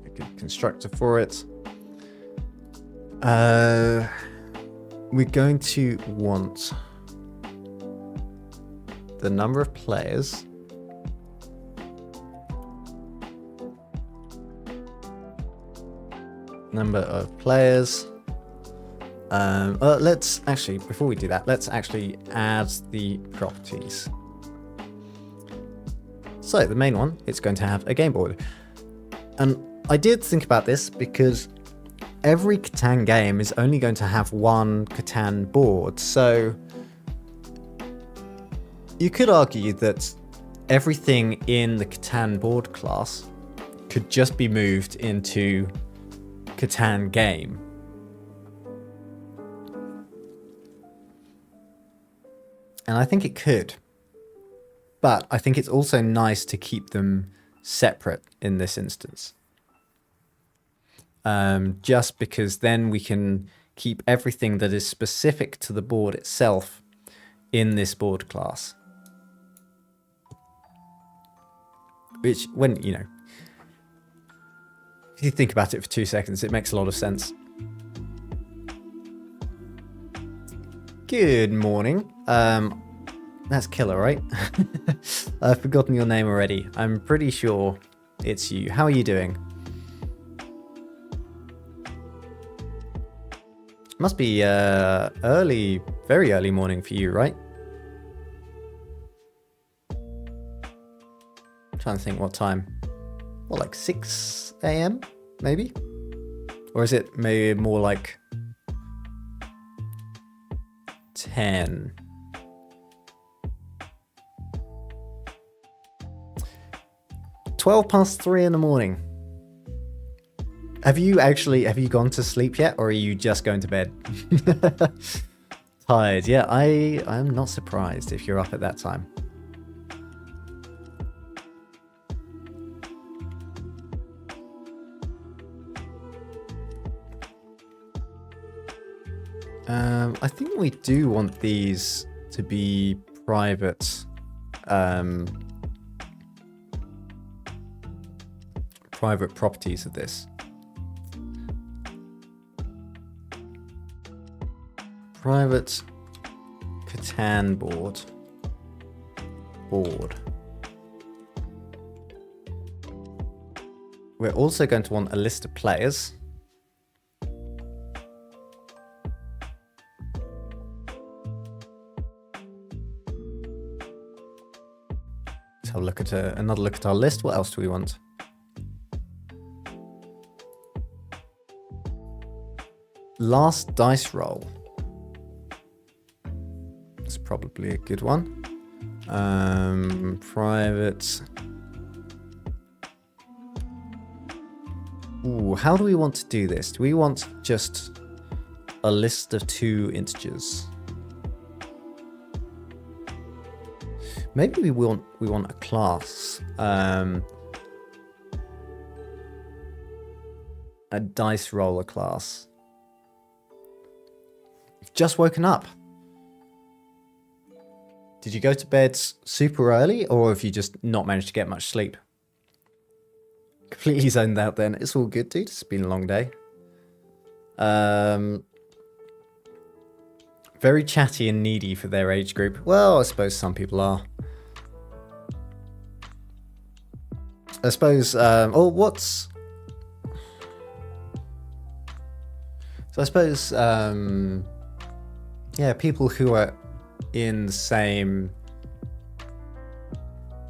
Speaker 1: A good constructor for it. We're going to want the number of players, let's actually, before we do that, let's actually add the properties. So the main one, it's going to have a game board. And I did think about this because every Catan game is only going to have one Catan board, so you could argue that everything in the Catan board class could just be moved into Catan game. And I think it could. But I think it's also nice to keep them separate in this instance. Just because then we can keep everything that is specific to the board itself in this board class. Which, when, if you think about it for 2 seconds, it makes a lot of sense. Good morning. That's Killer, right? I've forgotten your name already. I'm pretty sure it's you. How are you doing? Must be early, very early morning for you, right? I'm trying to think what time. What, like 6 a.m. maybe? Or is it maybe more like 10? (12:03 in the morning). Have you gone to sleep yet, or are you just going to bed? Tired. Yeah, I'm not surprised if you're up at that time. I think we do want these to be private. Private properties of this. Private Catan board. We're also going to want a list of players. Let's have a look at another look at our list. What else do we want? Last dice roll. That's probably a good one. Private. Ooh, how do we want to do this? Do we want just a list of 2 integers? Maybe we want a class. A dice roller class. You've just woken up. Did you go to bed super early, or have you just not managed to get much sleep? Completely zoned out then. It's all good, dude. It's been a long day. Very chatty and needy for their age group. Well, I suppose some people are. I suppose, what's... So I suppose, yeah, people who are in the same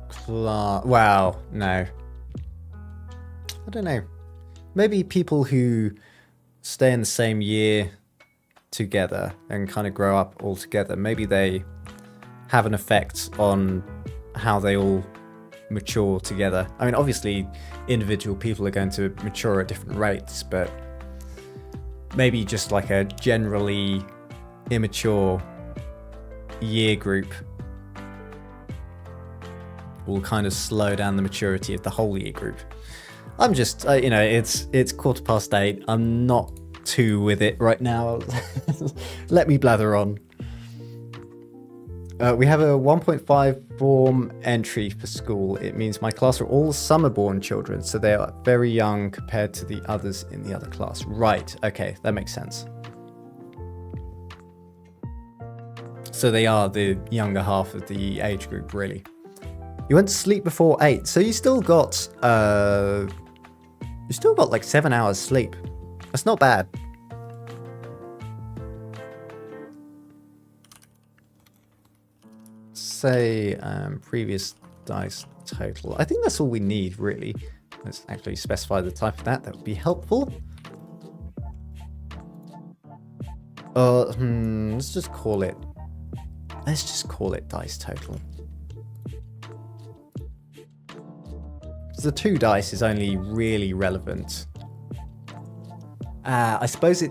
Speaker 1: class... Wow, no. I don't know. Maybe people who stay in the same year together and kind of grow up all together. Maybe they have an effect on how they all mature together. I mean, obviously, individual people are going to mature at different rates, but maybe just like a generally immature year group will kind of slow down the maturity of the whole year group. I'm just, you know, it's 8:15. I'm not too with it right now. Let me blather on. We have a 1.5 form entry for school. It means my class are all summer-born children, so they are very young compared to the others in the other class. Right, okay, that makes sense. So they are the younger half of the age group, really. You went to sleep before 8, so you still got like 7 hours sleep. That's not bad. Say previous dice total. I think that's all we need, really. Let's actually specify the type of that. That would be helpful. Let's just call it dice total. So the 2 dice is only really relevant. I suppose it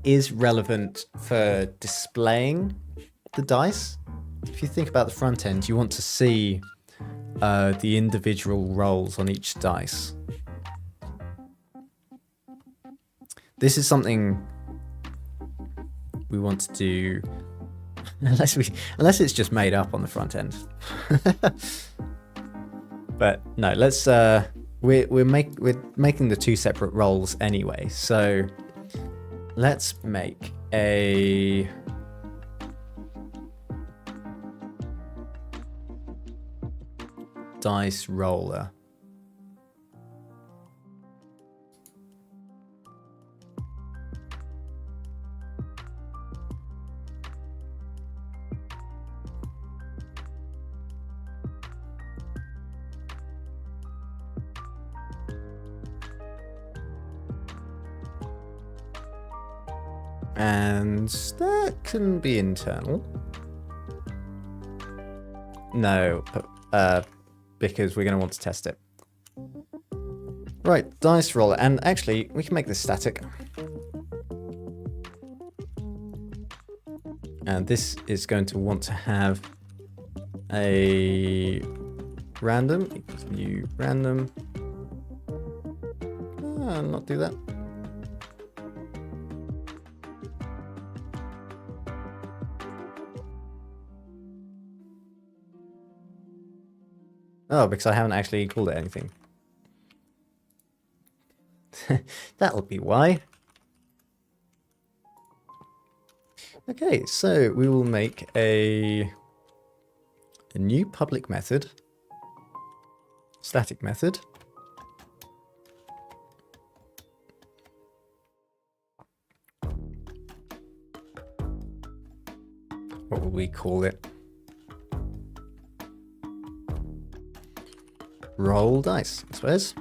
Speaker 1: is relevant for displaying the dice. If you think about the front end, you want to see the individual rolls on each dice. This is something we want to do unless it's just made up on the front end. But no, let's we're making the 2 separate rolls anyway. So let's make a dice roller. And that can be internal. No, because we're going to want to test it. Right, dice roller. And actually, we can make this static. And this is going to want to have a random equals new random. Not do that. Oh, because I haven't actually called it anything. That'll be why. Okay, so we will make a new public method, static method. What will we call it? Roll dice, I suppose.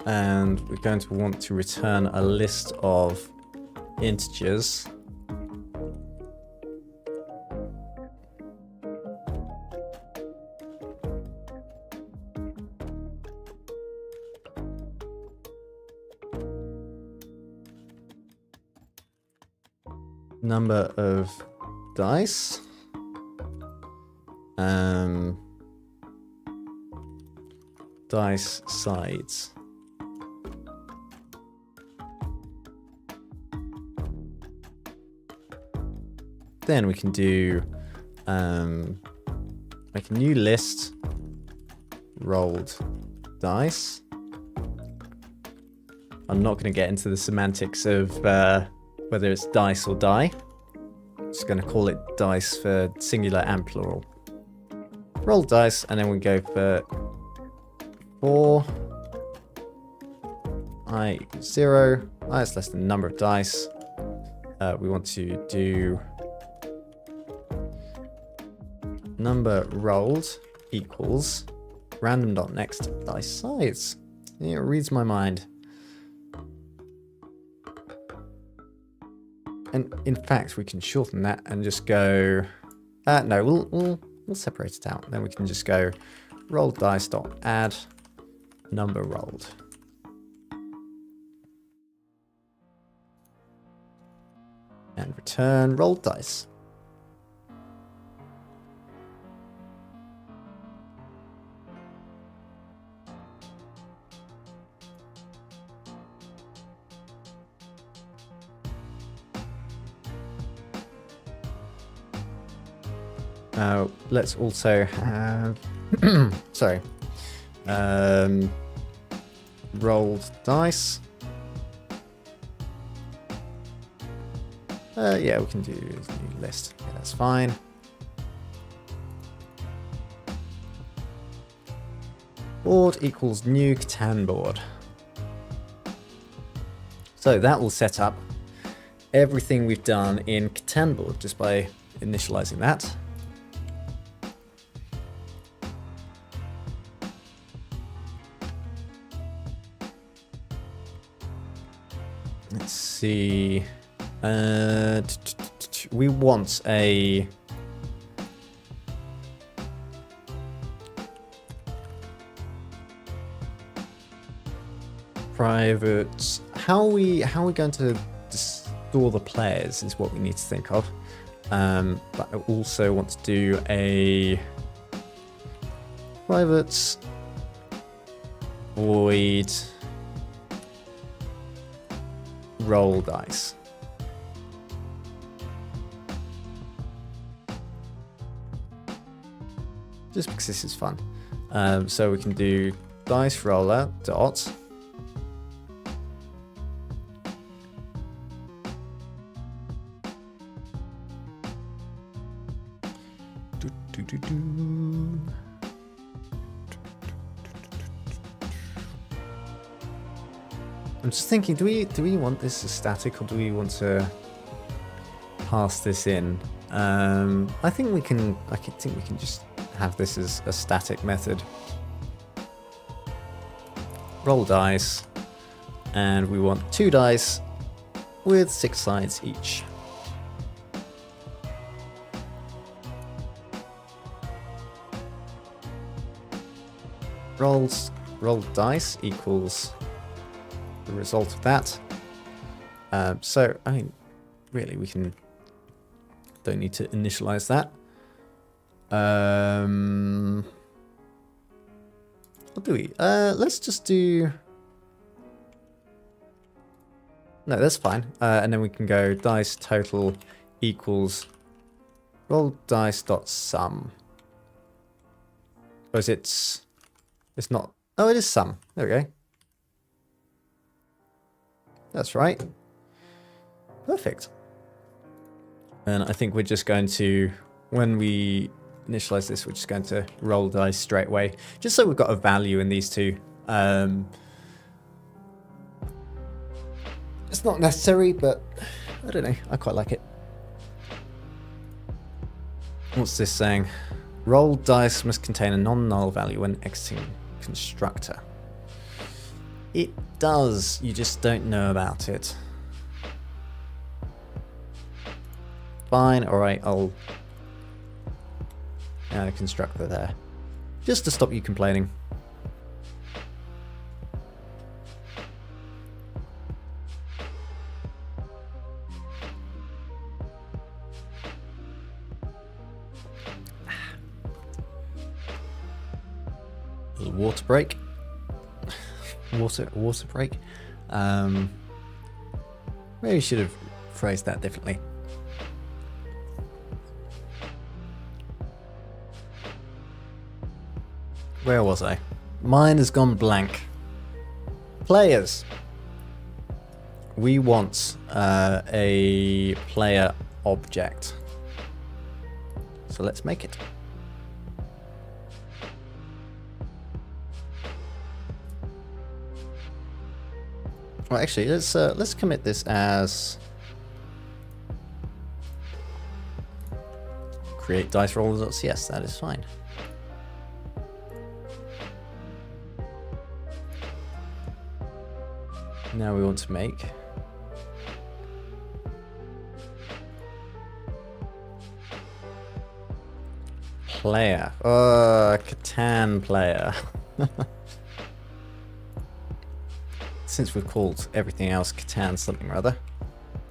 Speaker 1: And we're going to want to return a list of integers. Number of dice. Dice sides. Then we can do make a new list, rolled dice. I'm not going to get into the semantics of whether it's dice or die. I'm just going to call it dice for singular and plural. Roll dice, and then we go for 4 I equals 0. I is less than the number of dice. We want to do number rolled equals random.next dice size. It reads my mind. And in fact, we can shorten that and just go. No, we'll separate it out. Then we can just go rolled dice dot add number rolled. And return rolled dice. Let's also have, sorry, rolled dice. Yeah, we can do a new list. Yeah, that's fine. Board equals new Catan board. So that will set up everything we've done in Catan board just by initializing that. Let's see. We want a private. How are we going to store the players is what we need to think of. But I also want to do a private void roll dice. Just because this is fun. So we can do dice roller dot I'm just thinking, do we want this as static, or do we want to pass this in I think we can just have this as a static method. Roll dice, and we want 2 dice with 6 sides each. Roll dice equals the result of that. So I mean, really, we don't need to initialize that. What do we? Let's just do. No, that's fine. And then we can go dice total equals roll dice dot sum. Because it's not. Oh, it is sum. There we go. That's right. Perfect. And I think we're just going to, when we initialize this, we're just going to roll dice straight away, just so we've got a value in these two. It's not necessary, but I don't know. I quite like it. What's this saying? Roll dice must contain a non-null value when exiting constructor. It does, you just don't know about it. Fine, alright, I'll add a constructor there. Just to stop you complaining. Little water break. Water break. Maybe should have phrased that differently. Where was I? Mine has gone blank. Players. We want a player object. So let's make it. Well, actually, let's commit this as create dice rollers. Yes, that is fine. Now we want to make player. Catan player. Since we've called everything else Catan something or other.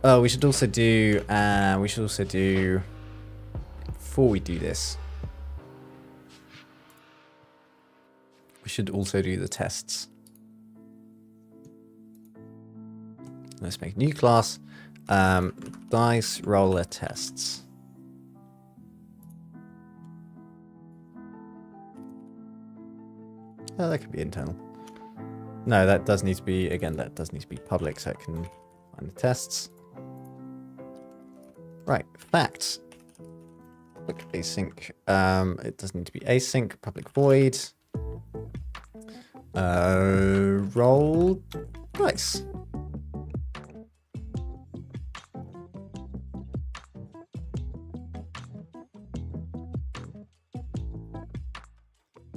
Speaker 1: Oh, we should also do. Before we do this, we should also do the tests. Let's make a new class. Dice roller tests. Oh, that could be internal. No, that does need to be, again, that does need to be public so it can find the tests. Right, facts. Public async. It does need to be async, public void. Roll dice.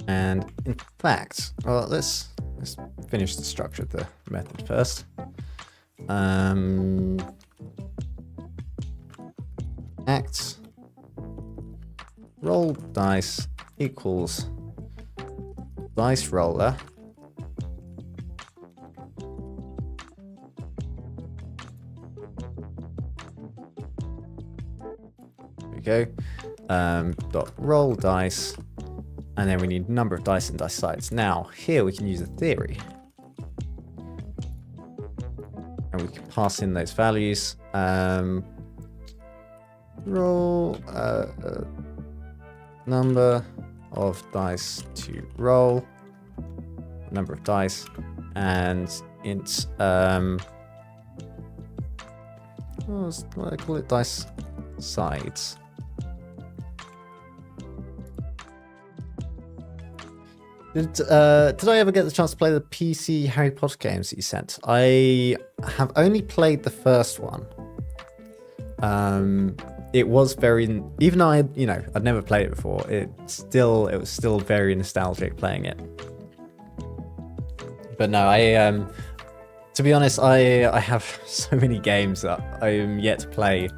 Speaker 1: And in fact, well, let's finish the structure of the method first. Act roll dice equals dice roller there we go. Dot roll dice. And then we need number of dice and dice sides. Now, here we can use a theory. And we can pass in those values. Roll number of dice to roll. Number of dice. And int, what do I call it? Dice sides. Did I ever get the chance to play the PC Harry Potter games that you sent? I have only played the first one. it was very, even though I'd never played it before, it was still very nostalgic playing it. But no, to be honest, I have so many games that I am yet to play.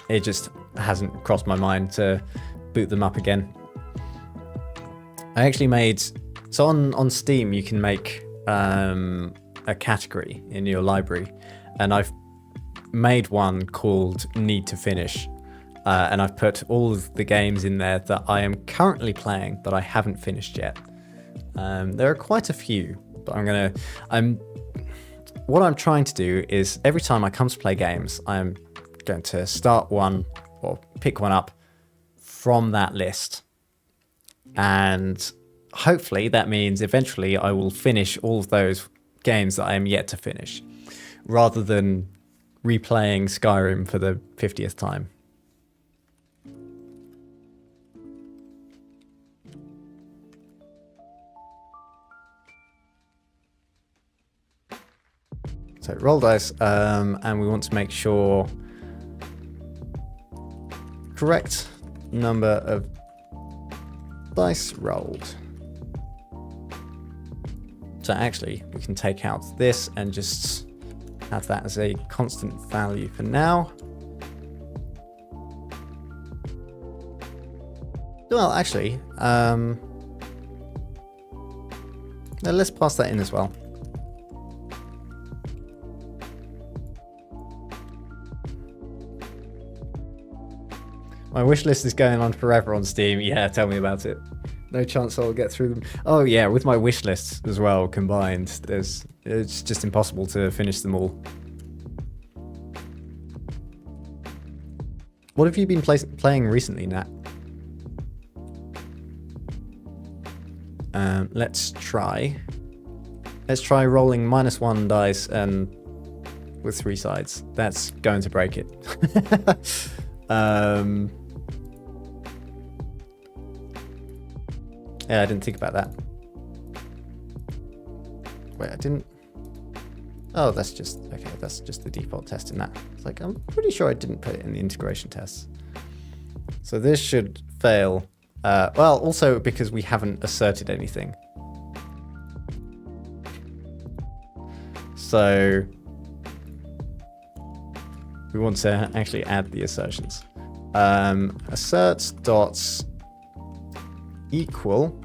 Speaker 1: It just hasn't crossed my mind to boot them up again. I actually made, so on Steam you can make a category in your library, and I've made one called Need to Finish, and I've put all of the games in there that I am currently playing but I haven't finished yet. There are quite a few, but what I'm trying to do is every time I come to play games, I'm going to start one or pick one up from that list. And hopefully that means eventually I will finish all of those games that I am yet to finish, rather than replaying Skyrim for the 50th time. So roll dice, and we want to make sure correct number of dice rolled. So actually we can take out this and just have that as a constant value for now. Well, actually, let's pass that in as well. My wish list is going on forever on Steam. Yeah, tell me about it. No chance I'll get through them. Oh yeah, with my wish lists as well combined, it's just impossible to finish them all. What have you been playing recently, Nat? Let's try rolling -1 dice and with 3 sides. That's going to break it. Yeah, I didn't think about that. Wait, I didn't. Oh, that's just the default test in that. It's like, I'm pretty sure I didn't put it in the integration tests. So this should fail. Well, also because we haven't asserted anything. So we want to actually add the assertions. Assert dots equal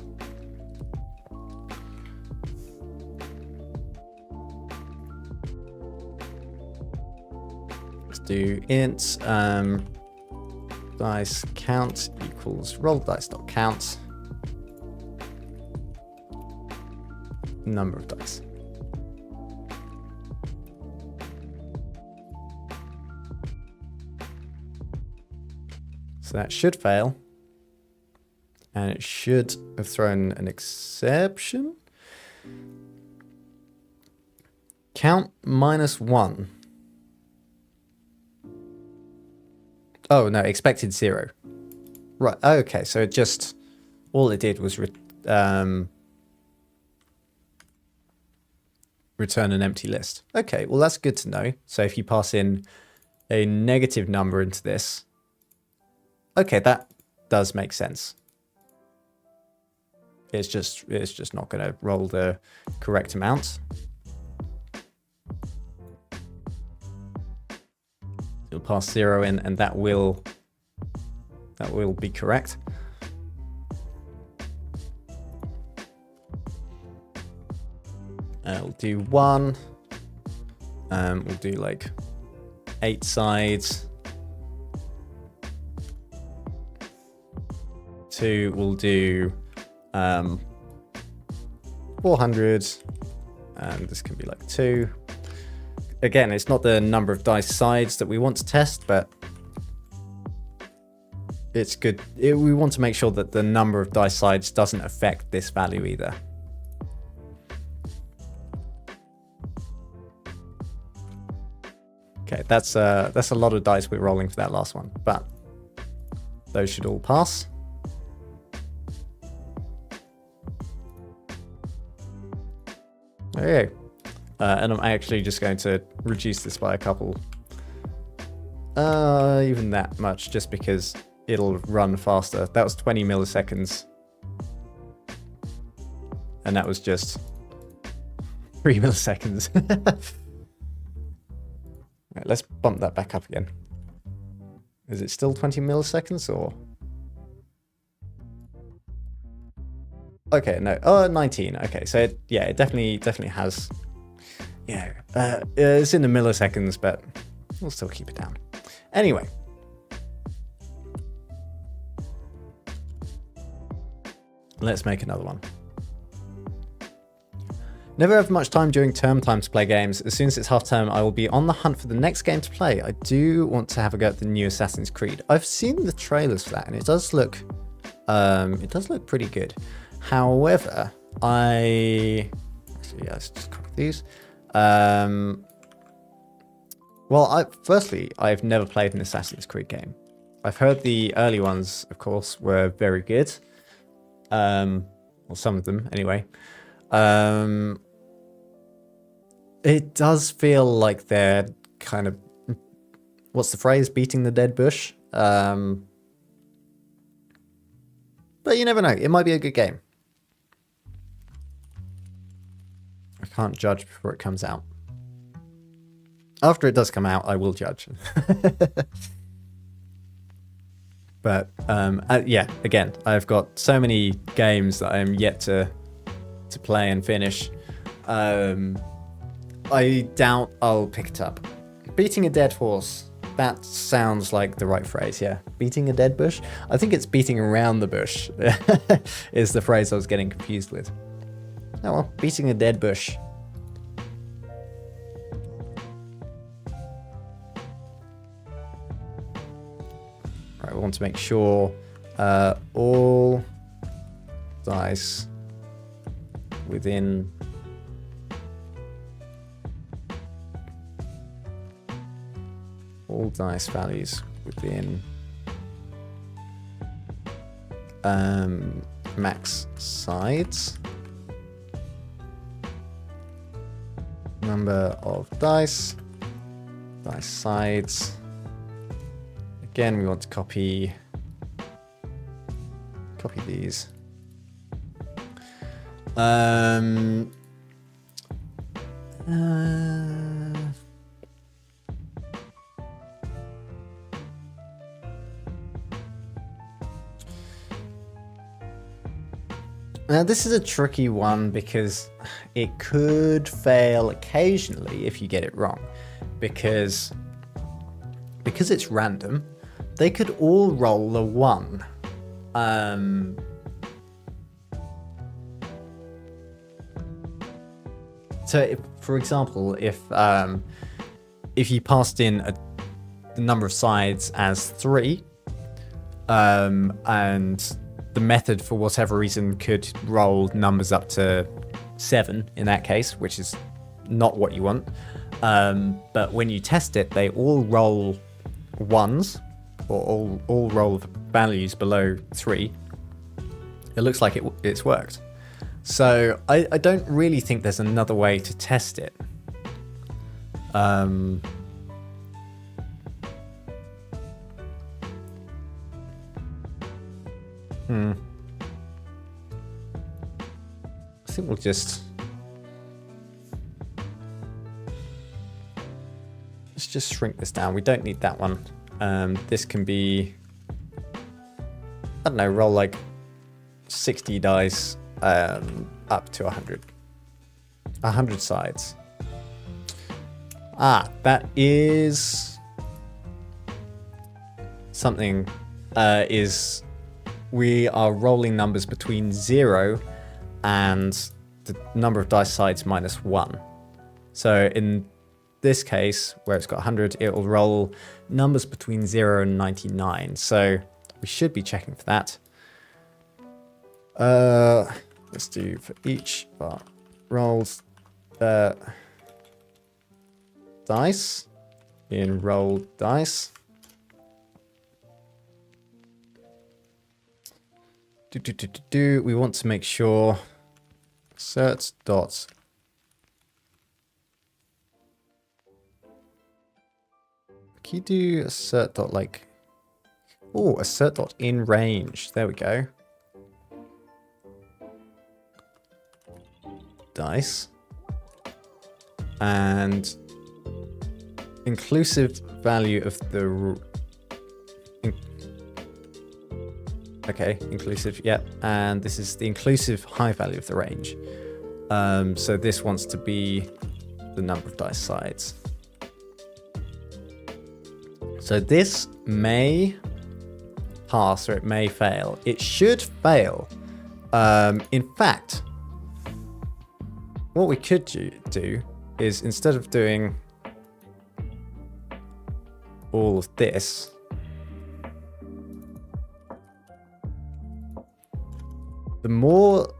Speaker 1: let's do int dice count equals roll dice dot count number of dice. So that should fail. And it should have thrown an exception. Count -1. Oh no, expected 0. Right, okay, so it just, all it did was return an empty list. Okay, well that's good to know. So if you pass in a negative number into this, okay, that does make sense. It's just not going to roll the correct amount. You'll pass 0 in, and that will be correct. We'll do 1. We'll do like 8 sides. 2. We'll do 400, and this can be like 2. Again, it's not the number of dice sides that we want to test, but it's good. We want to make sure that the number of dice sides doesn't affect this value either. Okay, that's a lot of dice we're rolling for that last one, but those should all pass. There you go. And I'm actually just going to reduce this by a couple Even that much, just because it'll run faster. That was 20 milliseconds. And that was just 3 milliseconds. Right, let's bump that back up again. Is it still 20 milliseconds or? Okay, no. 19. Okay, so it definitely has. Yeah, it's in the milliseconds, but we'll still keep it down. Anyway. Let's make another one. Never have much time during term time to play games. As soon as it's half term, I will be on the hunt for the next game to play. I do want to have a go at the new Assassin's Creed. I've seen the trailers for that, and it does look pretty good. However, let's just copy these. Firstly, I've never played an Assassin's Creed game. I've heard the early ones, of course, were very good. Or some of them, anyway. It does feel like they're kind of, what's the phrase? Beating the dead bush. But you never know. It might be a good game. I can't judge before it comes out. After it does come out, I will judge. But yeah, again, I've got so many games that I'm yet to play and finish. I doubt I'll pick it up. Beating a dead horse. That sounds like the right phrase, yeah. Beating a dead bush? I think it's beating around the bush is the phrase I was getting confused with. Oh well, beating a dead bush. Right, we want to make sure all dice within all dice values within max sides, number of dice sides. Again, we want to copy these. Now this is a tricky one because it could fail occasionally if you get it wrong, because it's random. They could all roll a 1. So, for example, if you passed in the number of sides as 3, and the method, for whatever reason, could roll numbers up to 7 in that case, which is not what you want. But when you test it, they all roll 1s, or all roll values below 3. It looks like it's worked. So I don't really think there's another way to test it. I think we'll let's just shrink this down. We don't need that one. This can be, I don't know, roll like 60 dice up to 100. 100 sides. That is something. We are rolling numbers between 0 and the number of dice sides minus 1. So in this case, where it's got 100, it will roll numbers between 0 and 99. So we should be checking for that. Let's do for each bar rolls dice in roll dice. We want to make sure cert dot Can you do assert dot like... Oh, assert dot in range. There we go. Dice. And inclusive value of the... Okay, inclusive, yep. And this is the inclusive high value of the range. So this wants to be the number of dice sides. So this may pass or it may fail. It should fail. In fact, what we could do is instead of doing all of this, the more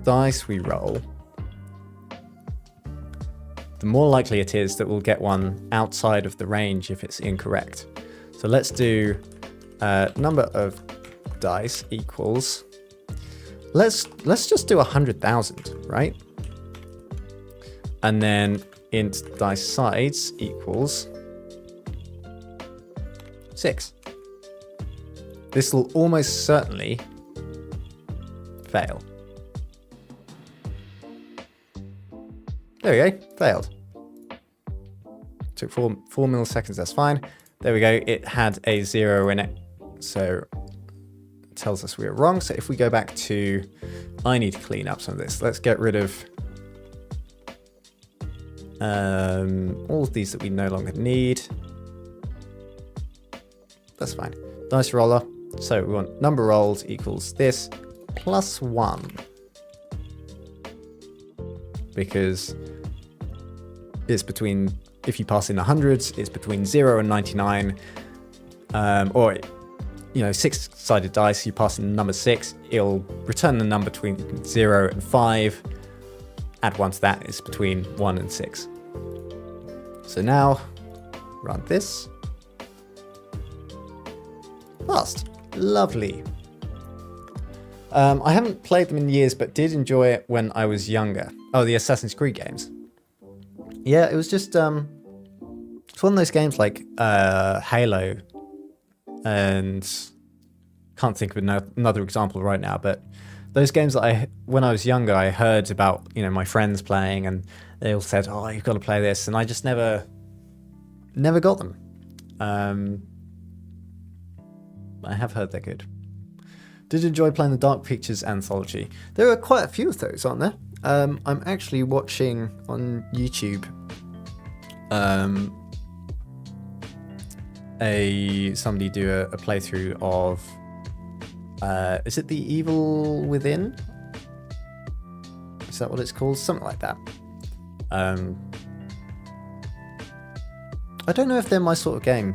Speaker 1: dice we roll, the more likely it is that we'll get one outside of the range if it's incorrect. So let's do number of dice equals, let's just do 100,000, right? And then int dice sides equals 6. This will almost certainly fail. There we go, failed. Took 4 milliseconds, that's fine. There we go, it had a 0 in it, so it tells us we were wrong. So if we go back to, I need to clean up some of this. Let's get rid of all of these that we no longer need. That's fine. Dice roller. So we want number rolled equals this plus 1. Because it's between, if you pass in the hundreds, it's between 0 and 99. Or, you know, 6-sided dice, you pass in the number 6, it'll return the number between 0 and 5. Add 1 to that, it's between 1 and 6. So now, run this. Passed. Lovely. I haven't played them in years, but did enjoy it when I was younger. Oh, the Assassin's Creed games. Yeah, it was just, it's one of those games like Halo, and can't think of another example right now, but those games that when I was younger, I heard about, you know, my friends playing, and they all said, oh, you've got to play this, and I just never got them. I have heard they're good. Did enjoy playing the Dark Pictures anthology. There are quite a few of those, aren't there? I'm actually watching on YouTube somebody do a playthrough of is it The Evil Within? Is that what it's called? Something like that. I don't know if they're my sort of game.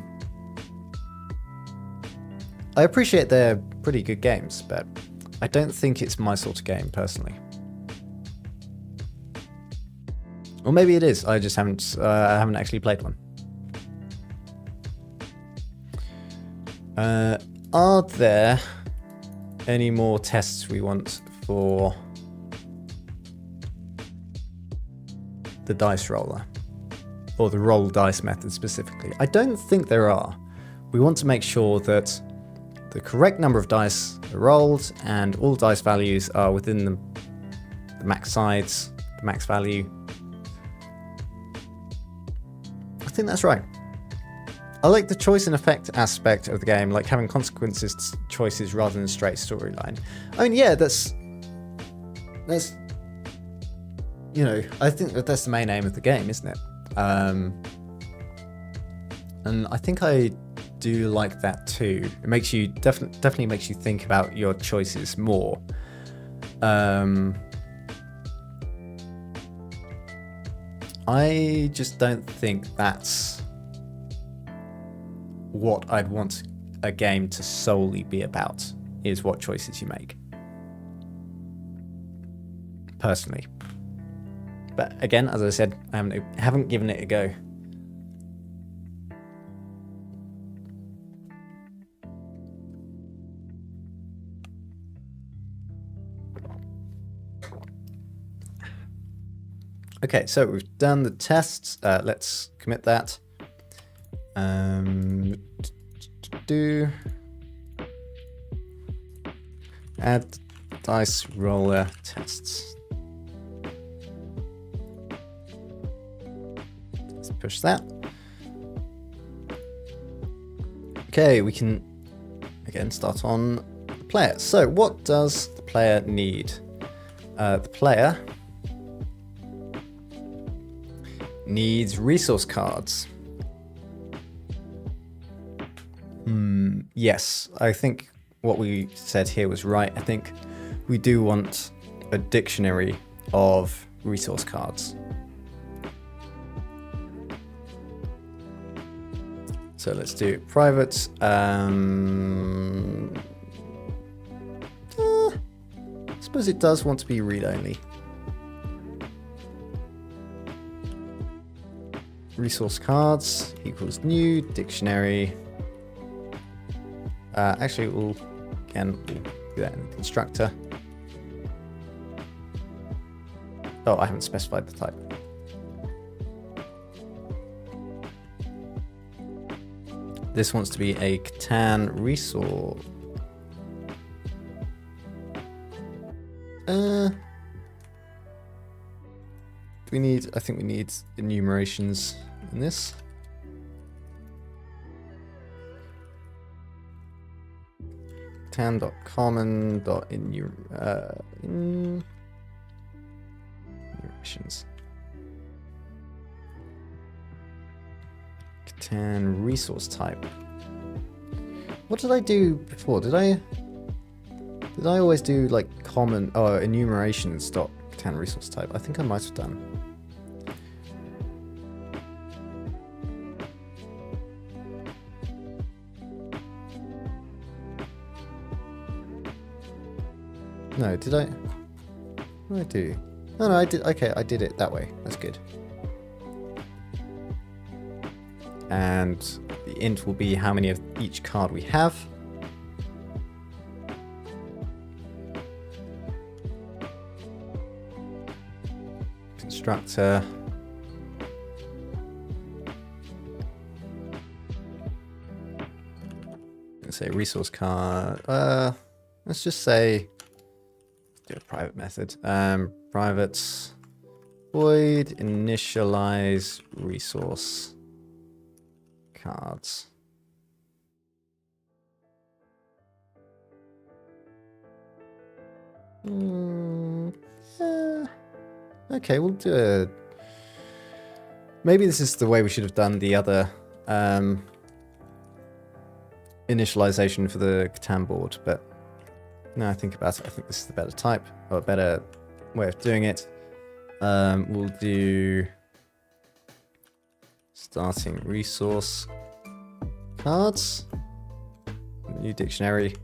Speaker 1: I appreciate they're pretty good games, but I don't think it's my sort of game personally. Or maybe it is. I just haven't actually played one. Are there any more tests we want for the dice roller, or the roll dice method specifically? I don't think there are. We want to make sure that the correct number of dice are rolled and all dice values are within the max sides, the max value. I think that's right. I like the choice and effect aspect of the game, like having consequences to choices rather than a straight storyline. I mean, yeah, that's you know, I think that's the main aim of the game, isn't it? And I think I do like that too. It makes you definitely makes you think about your choices more. I just don't think that's what I'd want a game to solely be about, is what choices you make. Personally. But again, as I said, I haven't given it a go. Okay, so we've done the tests. Let's commit that. Do add dice roller tests. Let's push that. Okay, we can again start on the player. So what does the player need? The player needs resource cards. Yes, I think what we said here was right. I think we do want a dictionary of resource cards. So let's do private. I suppose it does want to be read-only. Resource cards equals new dictionary. Actually, we'll do that in the constructor. Oh, I haven't specified the type. This wants to be a Catan resource. Do we need? I think we need enumerations in this. Catan.common.enumerations. Catan resource type. What did I do before? Did I always do like common enumerations dot Catan resource type? I think I might have done. No, did I? What did I do? Oh no, I did. Okay, I did it that way. That's good. And the int will be how many of each card we have. Constructor. Let's say resource card. Let's just say. Do a private method. Private void initialize resource cards. Okay, we'll do a. Maybe this is the way we should have done the other initialization for the Catan board, but. Now I think about it, I think this is the better type, or a better way of doing it. We'll do starting resource cards, new dictionary,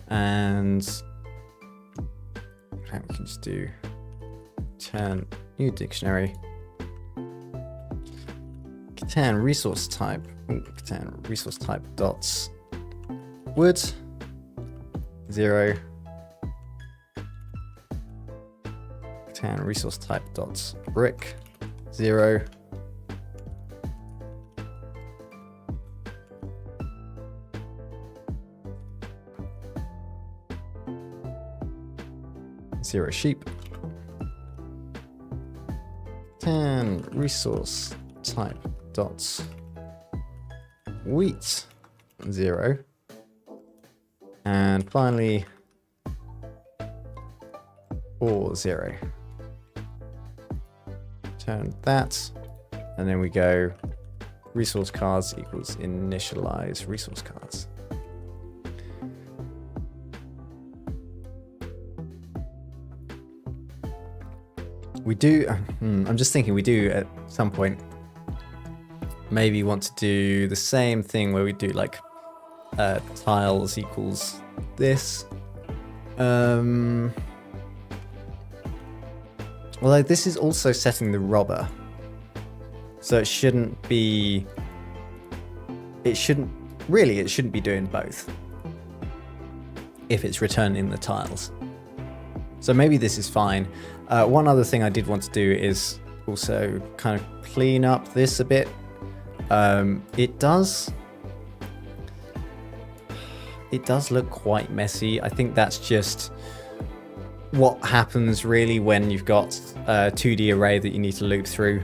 Speaker 1: and we can just do turn new dictionary. Catan resource type. Catan resource type dots wood. 0 Catan resource type dots brick 0 0 sheep. Catan resource type dots wheat 0. And finally, or 0. Turn that, and then we go resource cards equals initialize resource cards. We do, I'm just thinking we do at some point maybe want to do the same thing where we do like tiles equals this. Although this is also setting the robber, so it shouldn't be. It shouldn't be doing both if it's returning the tiles. So maybe this is fine. One other thing I did want to do is also kind of clean up this a bit. It does look quite messy. I think that's just what happens really when you've got a 2D array that you need to loop through.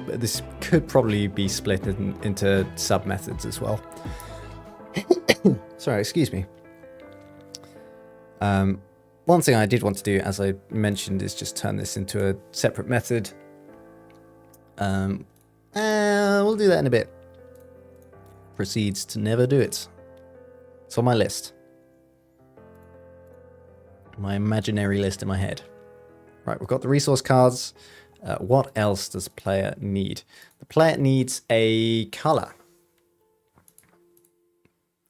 Speaker 1: But this could probably be split into sub methods as well. Sorry, excuse me. One thing I did want to do, as I mentioned, is just turn this into a separate method. We'll do that in a bit. Proceeds to never do it. It's on my list. My imaginary list in my head. Right, we've got the resource cards. What else does the player need? The player needs a color.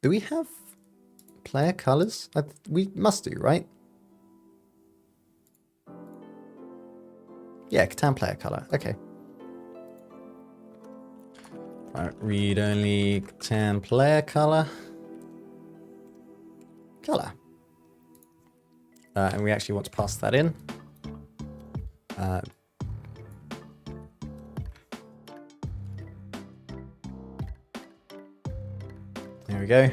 Speaker 1: Do we have player colors? We must do, right? Yeah, Catan player color. Okay. Right, read only Catan player color. Color. And we actually want to pass that in. There we go.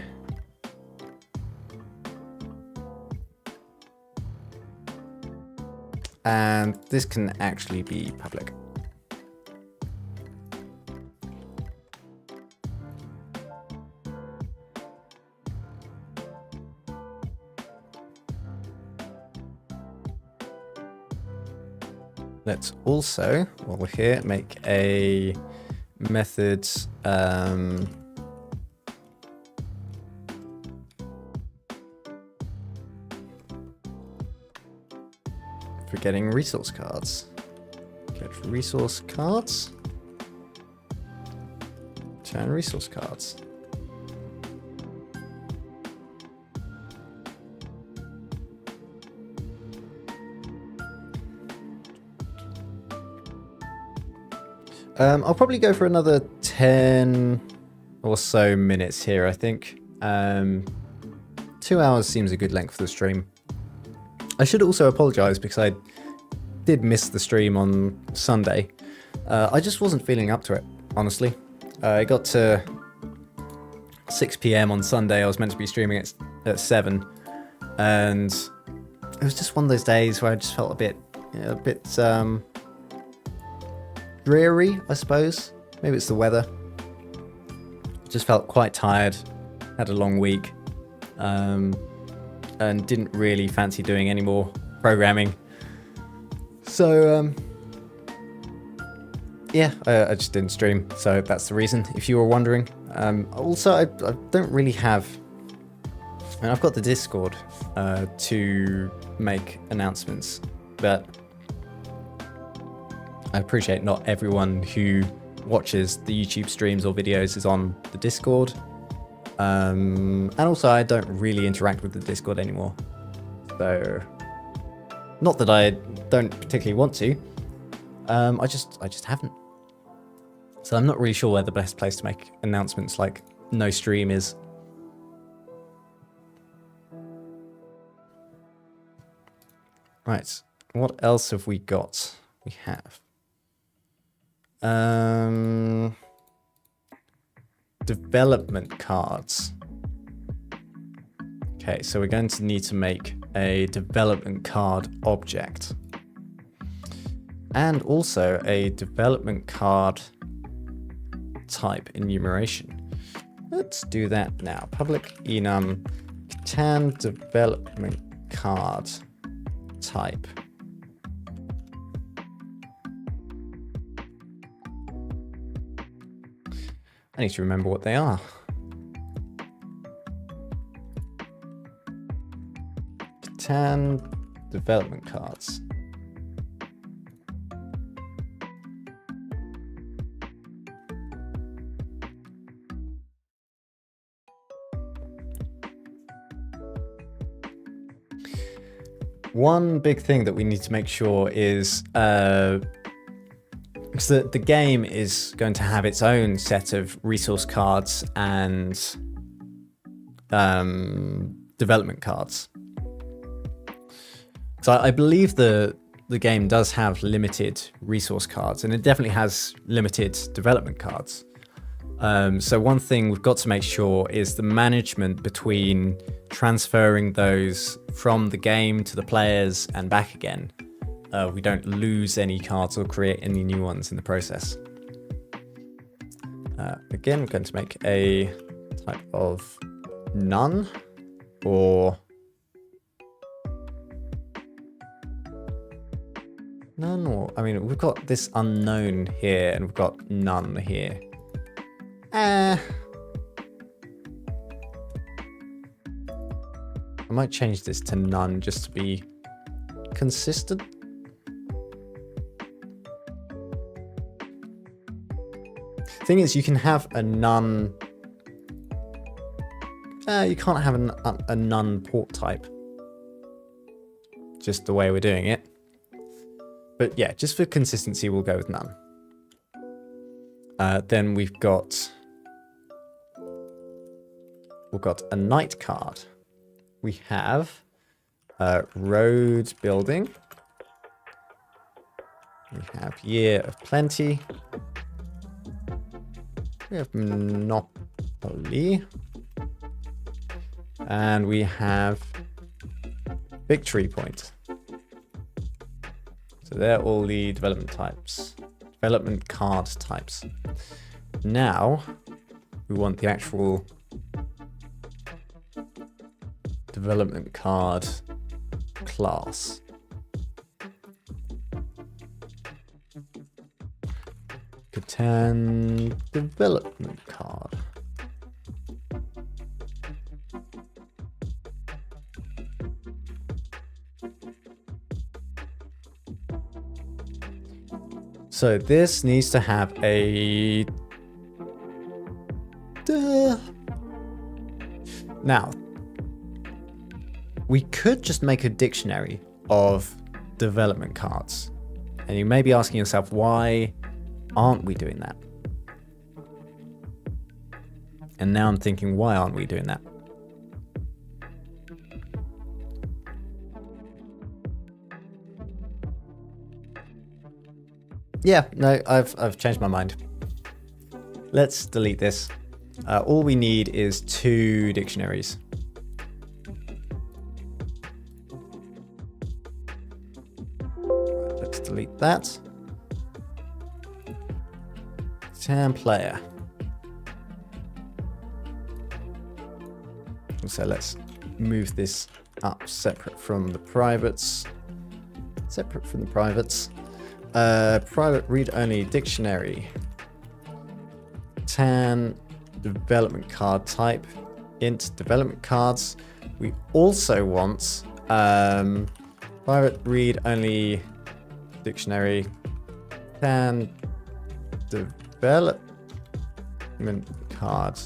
Speaker 1: And this can actually be public. Let's also, while we're here, make a method for getting resource cards. Get resource cards. Turn resource cards. I'll probably go for another 10 or so minutes here, I think. 2 hours seems a good length for the stream. I should also apologize because I did miss the stream on Sunday. I just wasn't feeling up to it, honestly. It got to 6 PM on Sunday. I was meant to be streaming at 7. And it was just one of those days where I just felt a bit dreary, I suppose. Maybe it's the weather. Just felt quite tired. Had a long week. And didn't really fancy doing any more programming. So, yeah, I just didn't stream. So that's the reason, if you were wondering. Also, I don't really have... I mean, I've got the Discord to make announcements, but I appreciate not everyone who watches the YouTube streams or videos is on the Discord. And also, I don't really interact with the Discord anymore. So, not that I don't particularly want to. I just haven't. So I'm not really sure where the best place to make announcements like no stream is. Right, what else have we got? We have development cards. Okay, so we're going to need to make a development card object. And also a development card type enumeration. Let's do that now. Public enum Catan development card type. I need to remember what they are. Catan development cards. One big thing that we need to make sure is because the game is going to have its own set of resource cards and development cards. So I believe the the game does have limited resource cards, and it definitely has limited development cards. So one thing we've got to make sure is the management between transferring those from the game to the players and back again. We don't lose any cards or create any new ones in the process. Again, we're going to make a type of none, or none, or I mean, we've got this unknown here and we've got none here. I might change this to none just to be consistent. Thing is, you can have a none. You can't have a none port type. Just the way we're doing it. But yeah, just for consistency, we'll go with none. Then we've got a night card. We have road building. We have year of plenty. We have monopoly. And we have victory point. So they're all the development types, development card types. Now we want the actual development card class. Catan development card. So this needs to have a... Now, we could just make a dictionary of development cards. And you may be asking yourself, why aren't we doing that? And now I'm thinking, why aren't we doing that? Yeah, no, I've changed my mind. Let's delete this. All we need is 2 dictionaries. Let's delete that. Catan player. So let's move this up separate from the privates. Separate from the privates. Private read-only dictionary. Catan development card type. Int development cards. We also want private read-only dictionary. Catan development card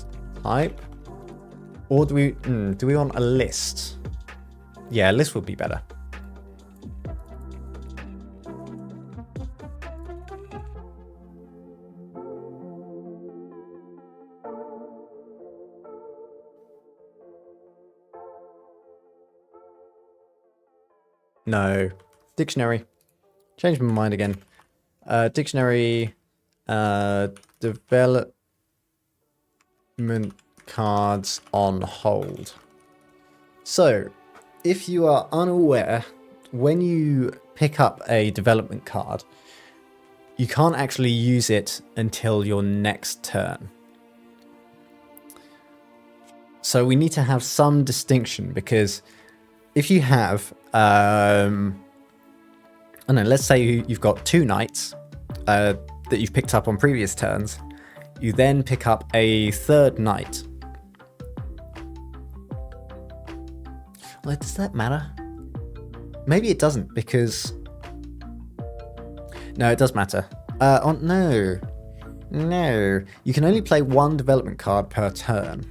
Speaker 1: type. Or do we want a list? Yeah, a list would be better. No. Dictionary. Change my mind again. Dictionary. Development cards on hold. So, if you are unaware, when you pick up a development card, you can't actually use it until your next turn. So we need to have some distinction, because if you have, I don't know, let's say you've got 2 knights that you've picked up on previous turns. You then pick up a 3rd knight. Well, does that matter? Maybe it doesn't, because... No, it does matter. No. No. You can only play 1 development card per turn.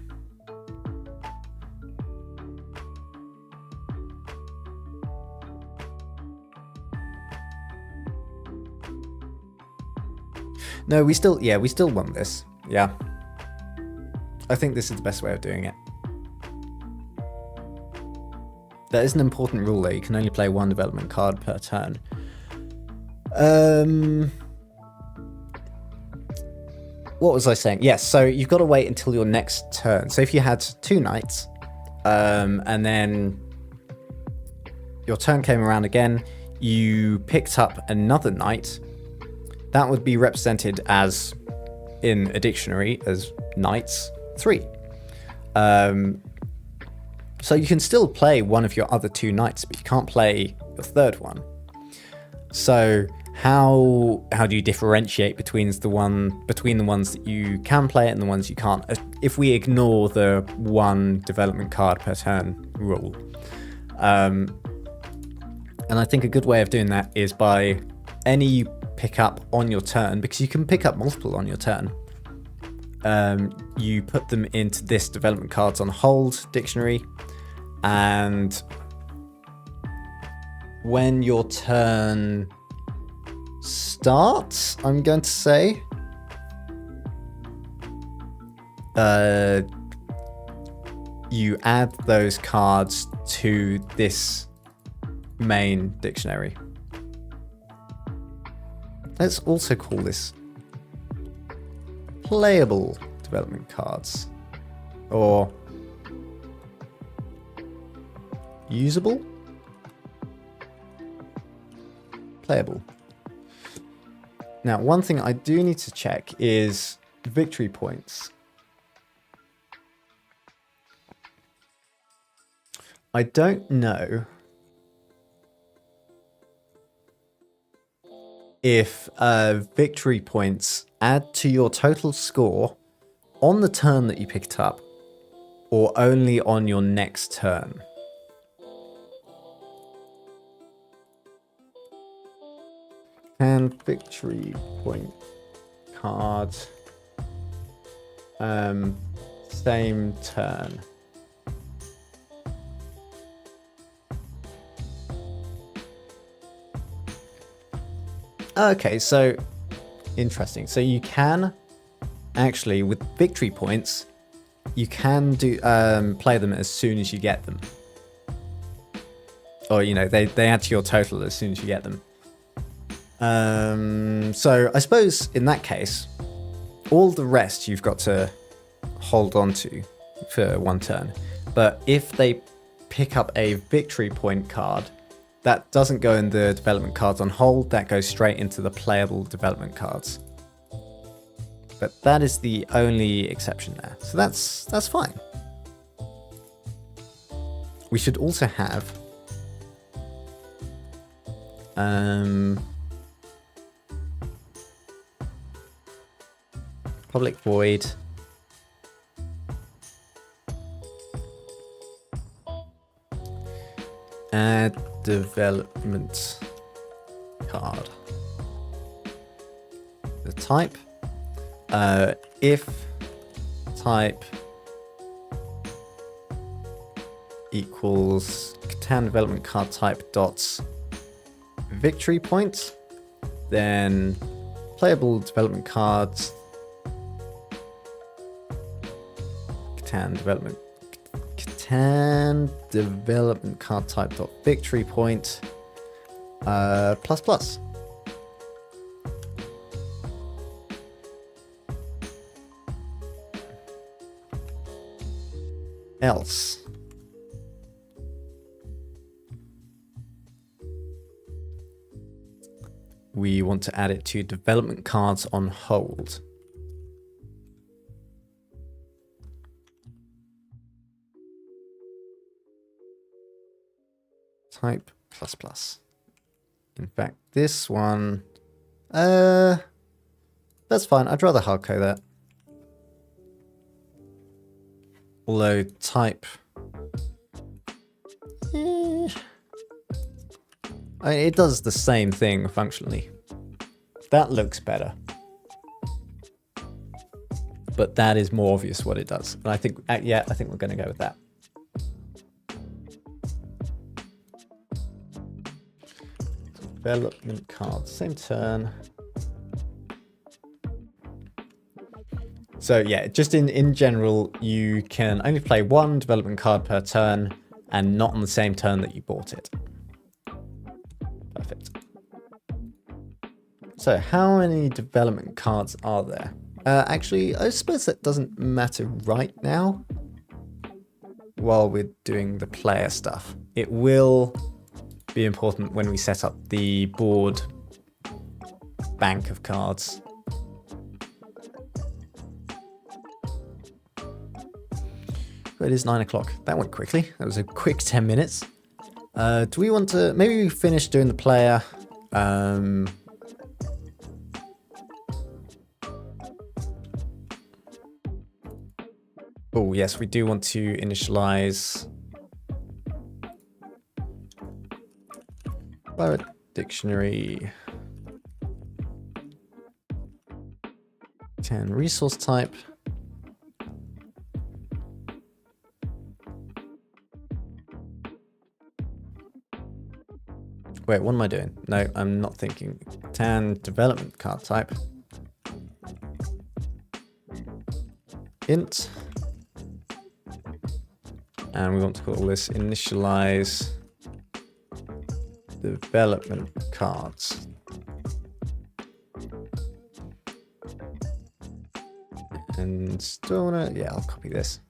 Speaker 1: No, we still want this. Yeah. I think this is the best way of doing it. That is an important rule, though. You can only play 1 development card per turn. What was I saying? Yes, so you've got to wait until your next turn. So if you had 2 knights, and then your turn came around again, you picked up another knight, that would be represented as, in a dictionary, as knights 3. So you can still play one of your other 2 knights, but you can't play your third one. So how do you differentiate between the ones that you can play and the ones you can't, if we ignore the 1 development card per turn rule? And I think a good way of doing that is by any pickup on your turn, because you can pick up multiple on your turn. You put them into this development cards on hold dictionary, and when your turn starts, I'm going to say, you add those cards to this main dictionary. Let's also call this playable development cards, or usable? Playable. Now, one thing I do need to check is victory points. I don't know if victory points add to your total score on the turn that you picked up, or only on your next turn. And victory point card, same turn. Okay, so interesting. So you can actually, with victory points, you can do play them as soon as you get them, or you know they add to your total as soon as you get them. So I suppose in that case, all the rest you've got to hold on to for 1 turn. But if they pick up a victory point card, that doesn't go in the development cards on hold, that goes straight into the playable development cards. But that is the only exception there. So that's fine. We should also have public void add development card. The type, if type equals Catan development card type dots victory points, then playable development cards Catan development card type dot victory point plus plus. Else we want to add it to development cards on hold. Type plus plus. In fact, this one, that's fine. I'd rather hardcode that. Although type, it does the same thing functionally. That looks better, but that is more obvious what it does. And I think, yeah, I think we're going to go with that. Development card, same turn. So yeah, just in general, you can only play 1 development card per turn and not on the same turn that you bought it. Perfect. So how many development cards are there? Actually, I suppose that doesn't matter right now while we're doing the player stuff. It will be important when we set up the board bank of cards. But it is 9 o'clock. That went quickly. That was a quick 10 minutes. Do we want to... Maybe we finish doing the player. Oh, yes, we do want to initialize Pirate Dictionary 10 resource type. Wait, what am I doing? No, I'm not thinking. Catan development card type. Int. And we want to call this initialize development cards. And do I want to, yeah, I'll copy this.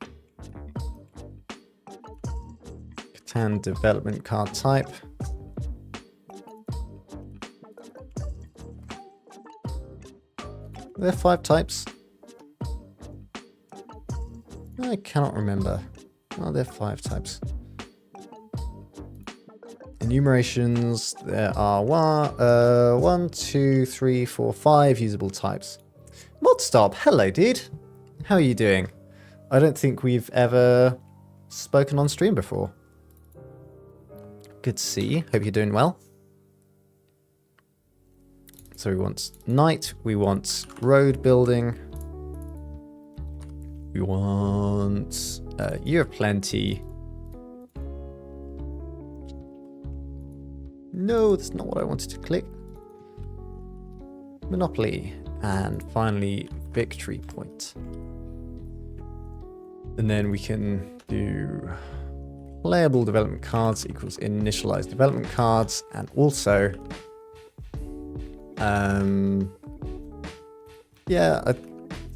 Speaker 1: Catan development card type. Are there 5 types? I cannot remember. Oh, there are 5 types. Enumerations, there are 1, 2, 3, 4, 5 usable types. Modstop, hello dude. How are you doing? I don't think we've ever spoken on stream before. Good to see you. Hope you're doing well. So we want night, we want road building. We want Year of Plenty. No, that's not what I wanted to click. Monopoly. And finally, Victory Point. And then we can do playable development cards equals initialized development cards. And also, yeah,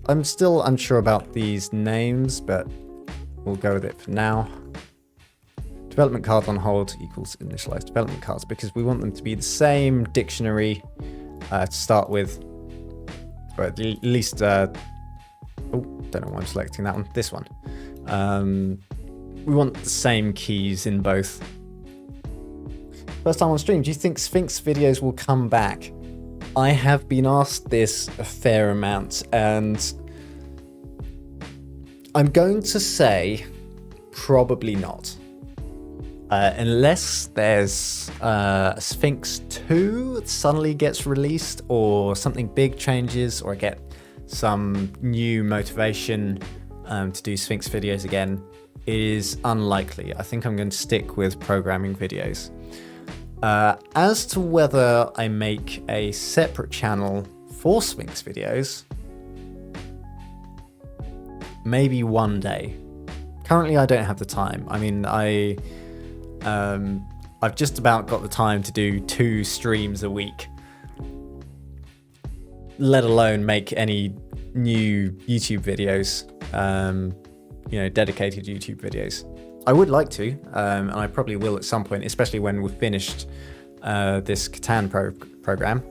Speaker 1: I'm still unsure about these names, but we'll go with it for now. Development card on hold equals initialized development cards because we want them to be the same dictionary to start with, or at least, oh, don't know why I'm selecting that one, this one. We want the same keys in both. First time on stream, do you think Sphinx videos will come back? I have been asked this a fair amount, and I'm going to say probably not. Unless there's Sphinx 2 that suddenly gets released, or something big changes, or I get some new motivation to do Sphinx videos again, it is unlikely. I think I'm going to stick with programming videos. As to whether I make a separate channel for Sphinx videos, maybe one day. Currently, I don't have the time. I mean, I've just about got the time to do 2 streams a week, let alone make any new YouTube videos, you know, dedicated YouTube videos. I would like to, and I probably will at some point, especially when we've finished this Catan program.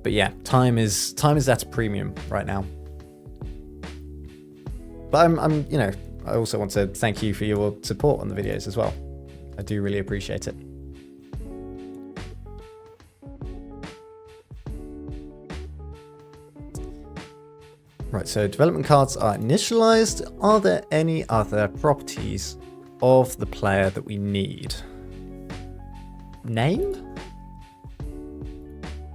Speaker 1: But yeah, time is at a premium right now. But I'm, you know, I also want to thank you for your support on the videos as well. I do really appreciate it. Right, so development cards are initialized. Are there any other properties of the player that we need? Name?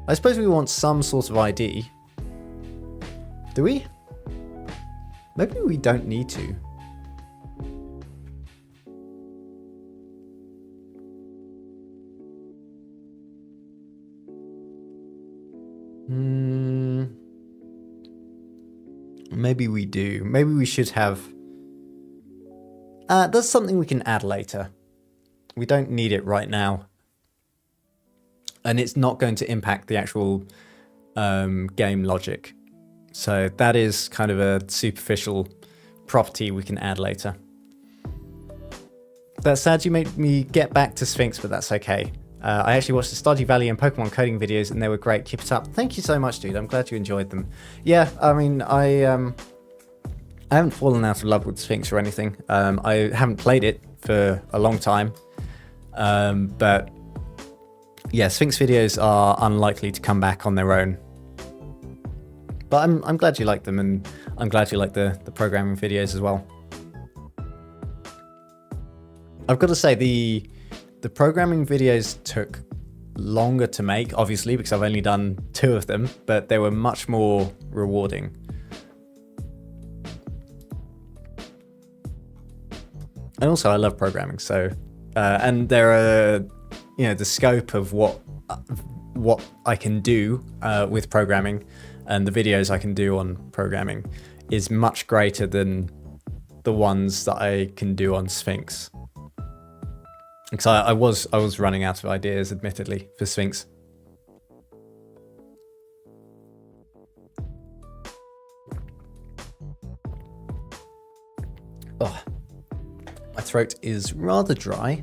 Speaker 1: I suppose we want some sort of ID. Do we? Maybe we don't need to. Maybe we do. Maybe we should have... that's something we can add later. We don't need it right now. and it's not going to impact the actual game logic. So that is kind of a superficial property we can add later. That's sad you made me get back to Sphinx, but that's okay. I actually watched the Stardew Valley and Pokemon coding videos, and they were great. Keep it up. Thank you so much, dude. I'm glad you enjoyed them. Yeah, I mean, I haven't fallen out of love with Sphinx or anything. I haven't played it for a long time. But yeah, Sphinx videos are unlikely to come back on their own. But I'm glad you like them, and I'm glad you like the programming videos as well. I've got to say, the programming videos took longer to make, obviously, because I've only done 2 of them, but they were much more rewarding. And also, I love programming, so and there are, the scope of what I can do with programming, and the videos I can do on programming is much greater than the ones that I can do on Sphinx. Because I was running out of ideas, admittedly, for Sphinx. Oh, my throat is rather dry.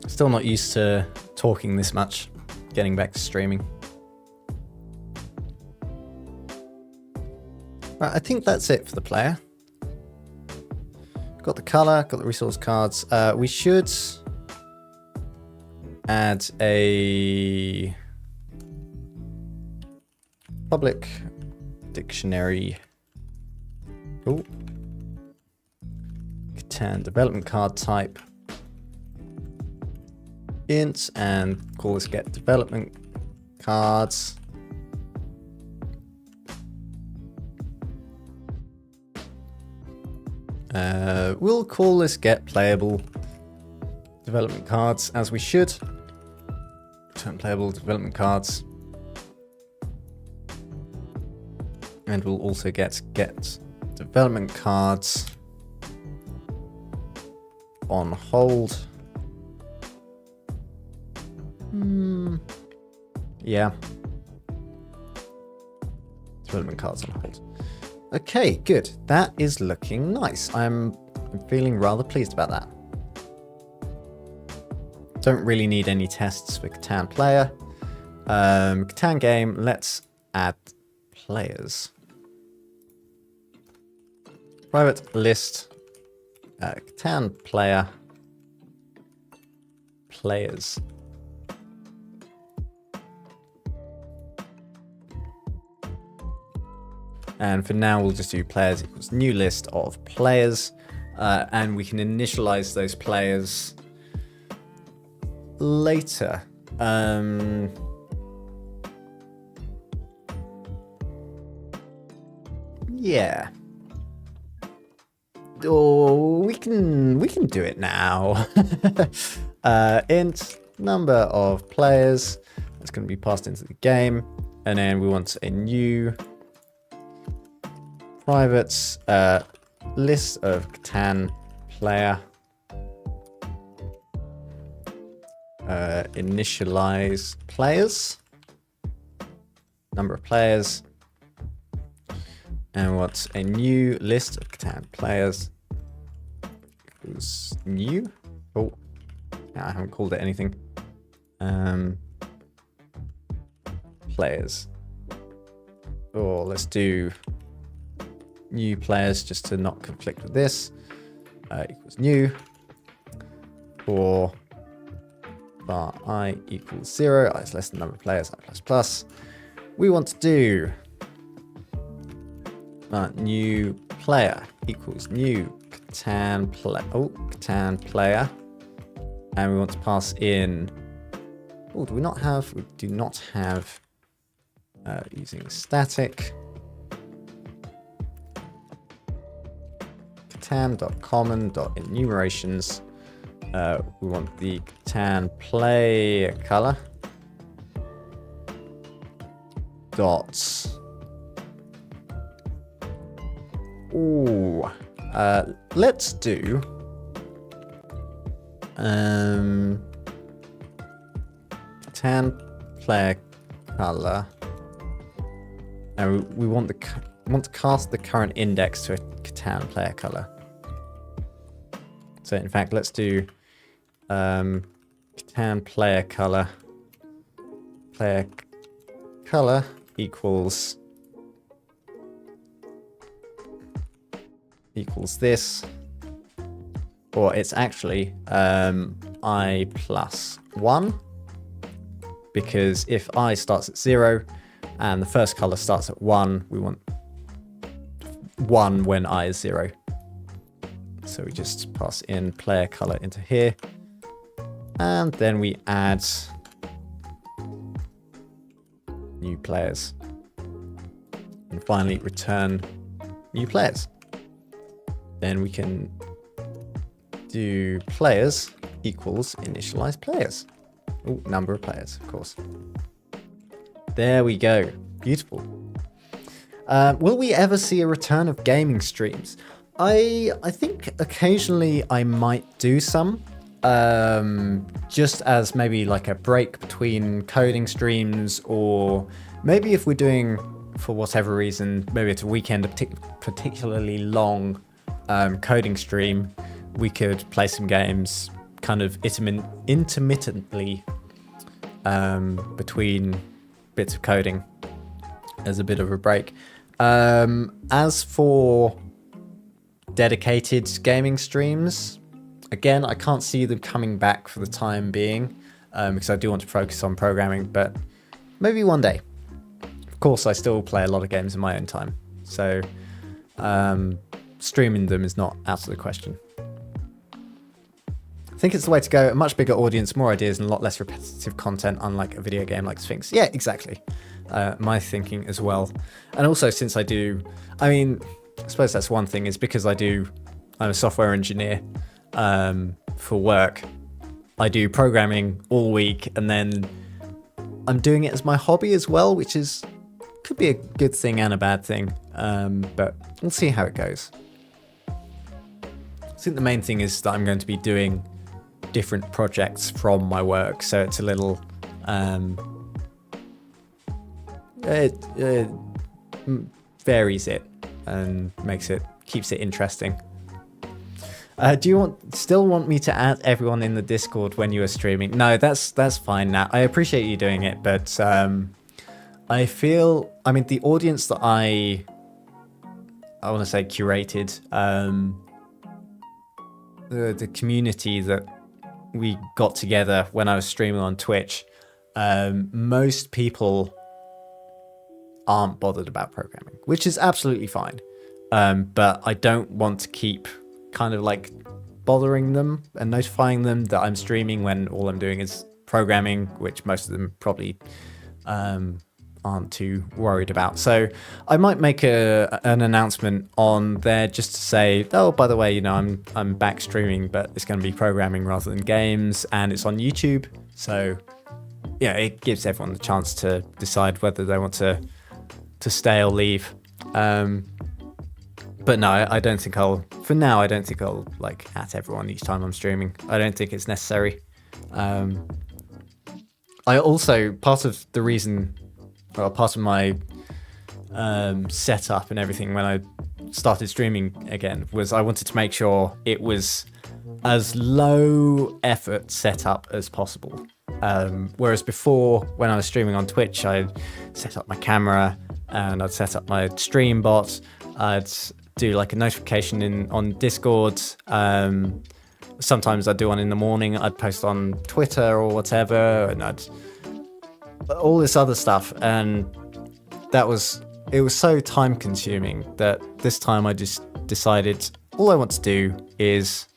Speaker 1: Still not used to talking this much, getting back to streaming. Right, I think that's it for the player. Got the color, got the resource cards. We should add a public dictionary. Oh, Catan development card type int, and call this get development cards. We'll call this get playable development cards, as we should. Return playable development cards. And we'll also get development cards on hold. Yeah. Development cards on hold. Okay, good. That is looking nice. I'm feeling rather pleased about that. Don't really need any tests for Catan player. Catan game, let's add players. Private list, Catan player, players. And for now, we'll just do players equals new list of players. And we can initialize those players later. Yeah. Or we can do it now. Int number of players. That's going to be passed into the game. And then we want a new private list of Catan player. Initialize players. Number of players. And what's a new list of Catan players? Who's new? Oh, I haven't called it anything. Players. Oh, let's do new players just to not conflict with this. Equals new. For bar I equals 0, I is less than the number of players, I plus plus. We want to do new player equals new Catan player, and we want to pass in. Oh, do we not have? We do not have using static. Catan.common.enumerations. We want the Catan play color dot. Ooh, let's do Catan player color. And we want to cast the current index to a Catan player color. So in fact, let's do Catan player color. Player color equals this, or it's actually I plus 1, because if I starts at 0 and the first color starts at 1, we want 1 when I is 0. So we just pass in player color into here, and then we add new players, and finally return new players. Then we can do players equals initialize players. Ooh, number of players, of course. There we go. Beautiful. Will we ever see a return of gaming streams? I think occasionally I might do some, just as maybe like a break between coding streams, or maybe if we're doing, for whatever reason, maybe it's a weekend, a particularly long coding stream, we could play some games kind of intermittently between bits of coding as a bit of a break. As for dedicated gaming streams, again, I can't see them coming back for the time being, because I do want to focus on programming, but maybe one day. Of course, I still play a lot of games in my own time, so streaming them is not out of the question. I think it's the way to go. A much bigger audience, more ideas, and a lot less repetitive content, unlike a video game like Sphinx. Yeah, exactly. My thinking as well. And also, since I do, I mean, I suppose that's one thing, is because I'm a software engineer for work. I do programming all week, and then I'm doing it as my hobby as well, which could be a good thing and a bad thing. But we'll see how it goes. I think the main thing is that I'm going to be doing different projects from my work, so it's a little it varies it and keeps it interesting. Do you still want me to add everyone in the Discord when you are streaming? No, that's fine now. I appreciate you doing it, but I mean, the audience that I want to say curated, the community that we got together when I was streaming on Twitch, most people aren't bothered about programming, which is absolutely fine. But I don't want to keep kind of like bothering them and notifying them that I'm streaming when all I'm doing is programming, which most of them probably aren't too worried about. So I might make an announcement on there just to say, oh, by the way, you know, I'm back streaming, but it's going to be programming rather than games, and it's on YouTube. So yeah, it gives everyone the chance to decide whether they want to stay or leave. But no, I don't think I'll like at everyone each time I'm streaming. I don't think it's necessary. I also, part of my setup and everything when I started streaming again was I wanted to make sure it was as low effort setup as possible. Whereas before, when I was streaming on Twitch, I'd set up my camera and I'd set up my stream bot. I'd do like a notification on Discord. Sometimes I'd do one in the morning. I'd post on Twitter or whatever, and all this other stuff. And it was so time consuming that this time I just decided all I want to do is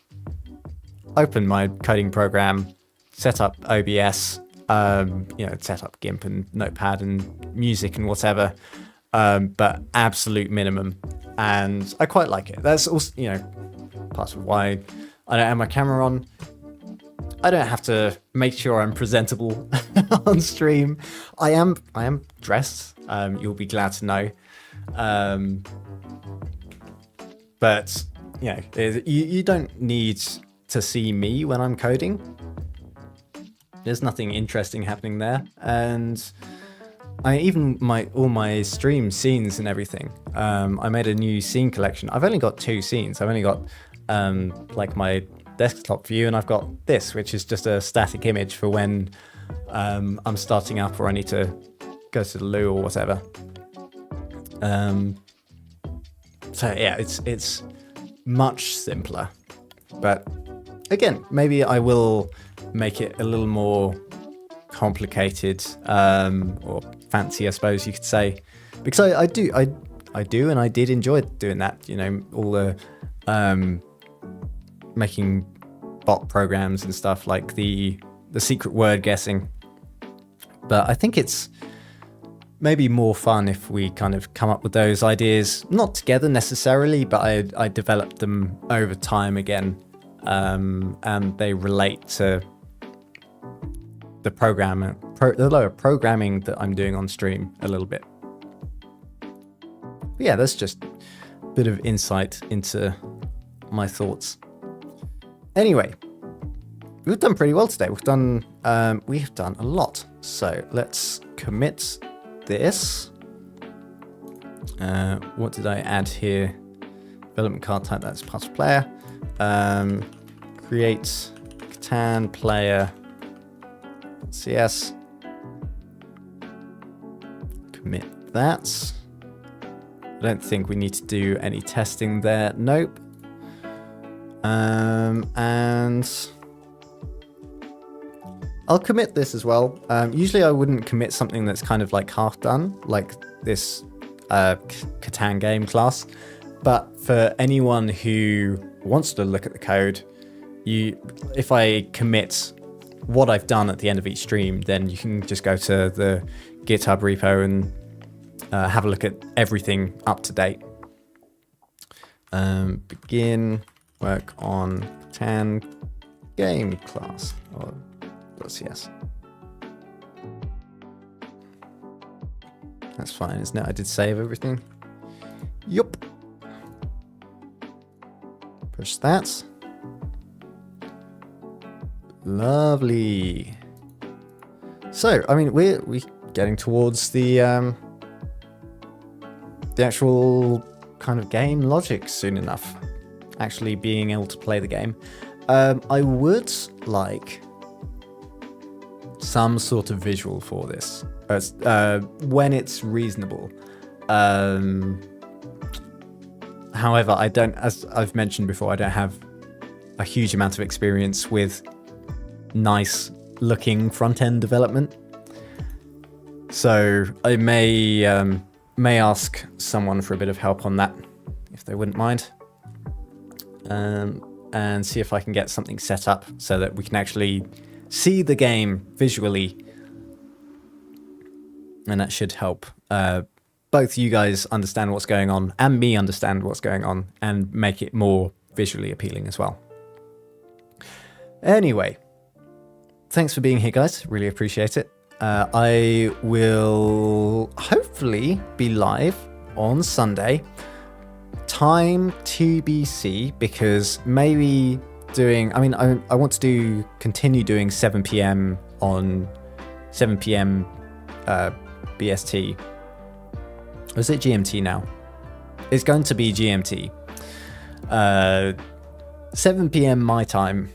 Speaker 1: open my coding program, set up OBS, set up GIMP and Notepad and music and whatever, but absolute minimum. And I quite like it. That's also, part of why I don't have my camera on. I don't have to make sure I'm presentable on stream. I am dressed. You'll be glad to know. But you don't need to see me when I'm coding. There's nothing interesting happening there, and even all my stream scenes and everything. I made a new scene collection. I've only got 2 scenes. I've only got like my desktop view, and I've got this, which is just a static image for when I'm starting up or I need to go to the loo or whatever. So yeah, it's much simpler, but again, maybe I will make it a little more complicated or fancy, I suppose you could say, because I do and I did enjoy doing that, you know, all the making bot programs and stuff, like the secret word guessing. But I think it's maybe more fun if we kind of come up with those ideas, not together necessarily, but I developed them over time again, and they relate to the programming that I'm doing on stream a little bit. But yeah, that's just a bit of insight into my thoughts. Anyway, we've done pretty well today. We've done a lot. So let's commit this. What did I add here? Development card type, that's part of player. Create Catan player CS. Commit that. I don't think we need to do any testing there. Nope. And I'll commit this as well. Usually I wouldn't commit something that's kind of like half done, like this Catan game class. But for anyone who wants to look at the code, if I commit what I've done at the end of each stream, then you can just go to the GitHub repo and have a look at everything up to date. Begin work on Catan game class or .cs. That's fine, isn't it? I did save everything. Yup. Push that. Lovely. So, I mean, we're getting towards the actual kind of game logic soon enough. Actually being able to play the game. I would like some sort of visual for this when it's reasonable. However, I don't, as I've mentioned before, I don't have a huge amount of experience with nice looking front-end development. So I may ask someone for a bit of help on that, if they wouldn't mind. And see if I can get something set up so that we can actually see the game visually. And that should help both you guys understand what's going on and me understand what's going on and make it more visually appealing as well. Anyway, thanks for being here, guys. Really appreciate it. I will hopefully be live on Sunday. Time TBC, because maybe doing, I mean, I want to continue doing 7 p.m. on 7 p.m. BST. Or is it GMT now? It's going to be GMT. 7 p.m. my time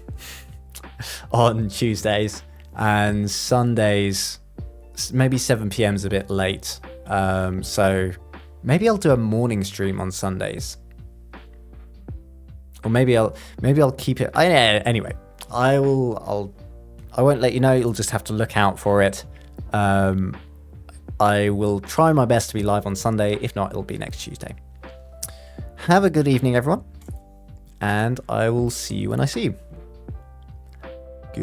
Speaker 1: on Tuesdays, and Sundays maybe 7 p.m. is a bit late. So maybe I'll do a morning stream on Sundays. Or maybe I'll keep it. Anyway, I won't let you know. You'll just have to look out for it. I will try my best to be live on Sunday. If not, it'll be next Tuesday. Have a good evening, everyone. And I will see you when I see you.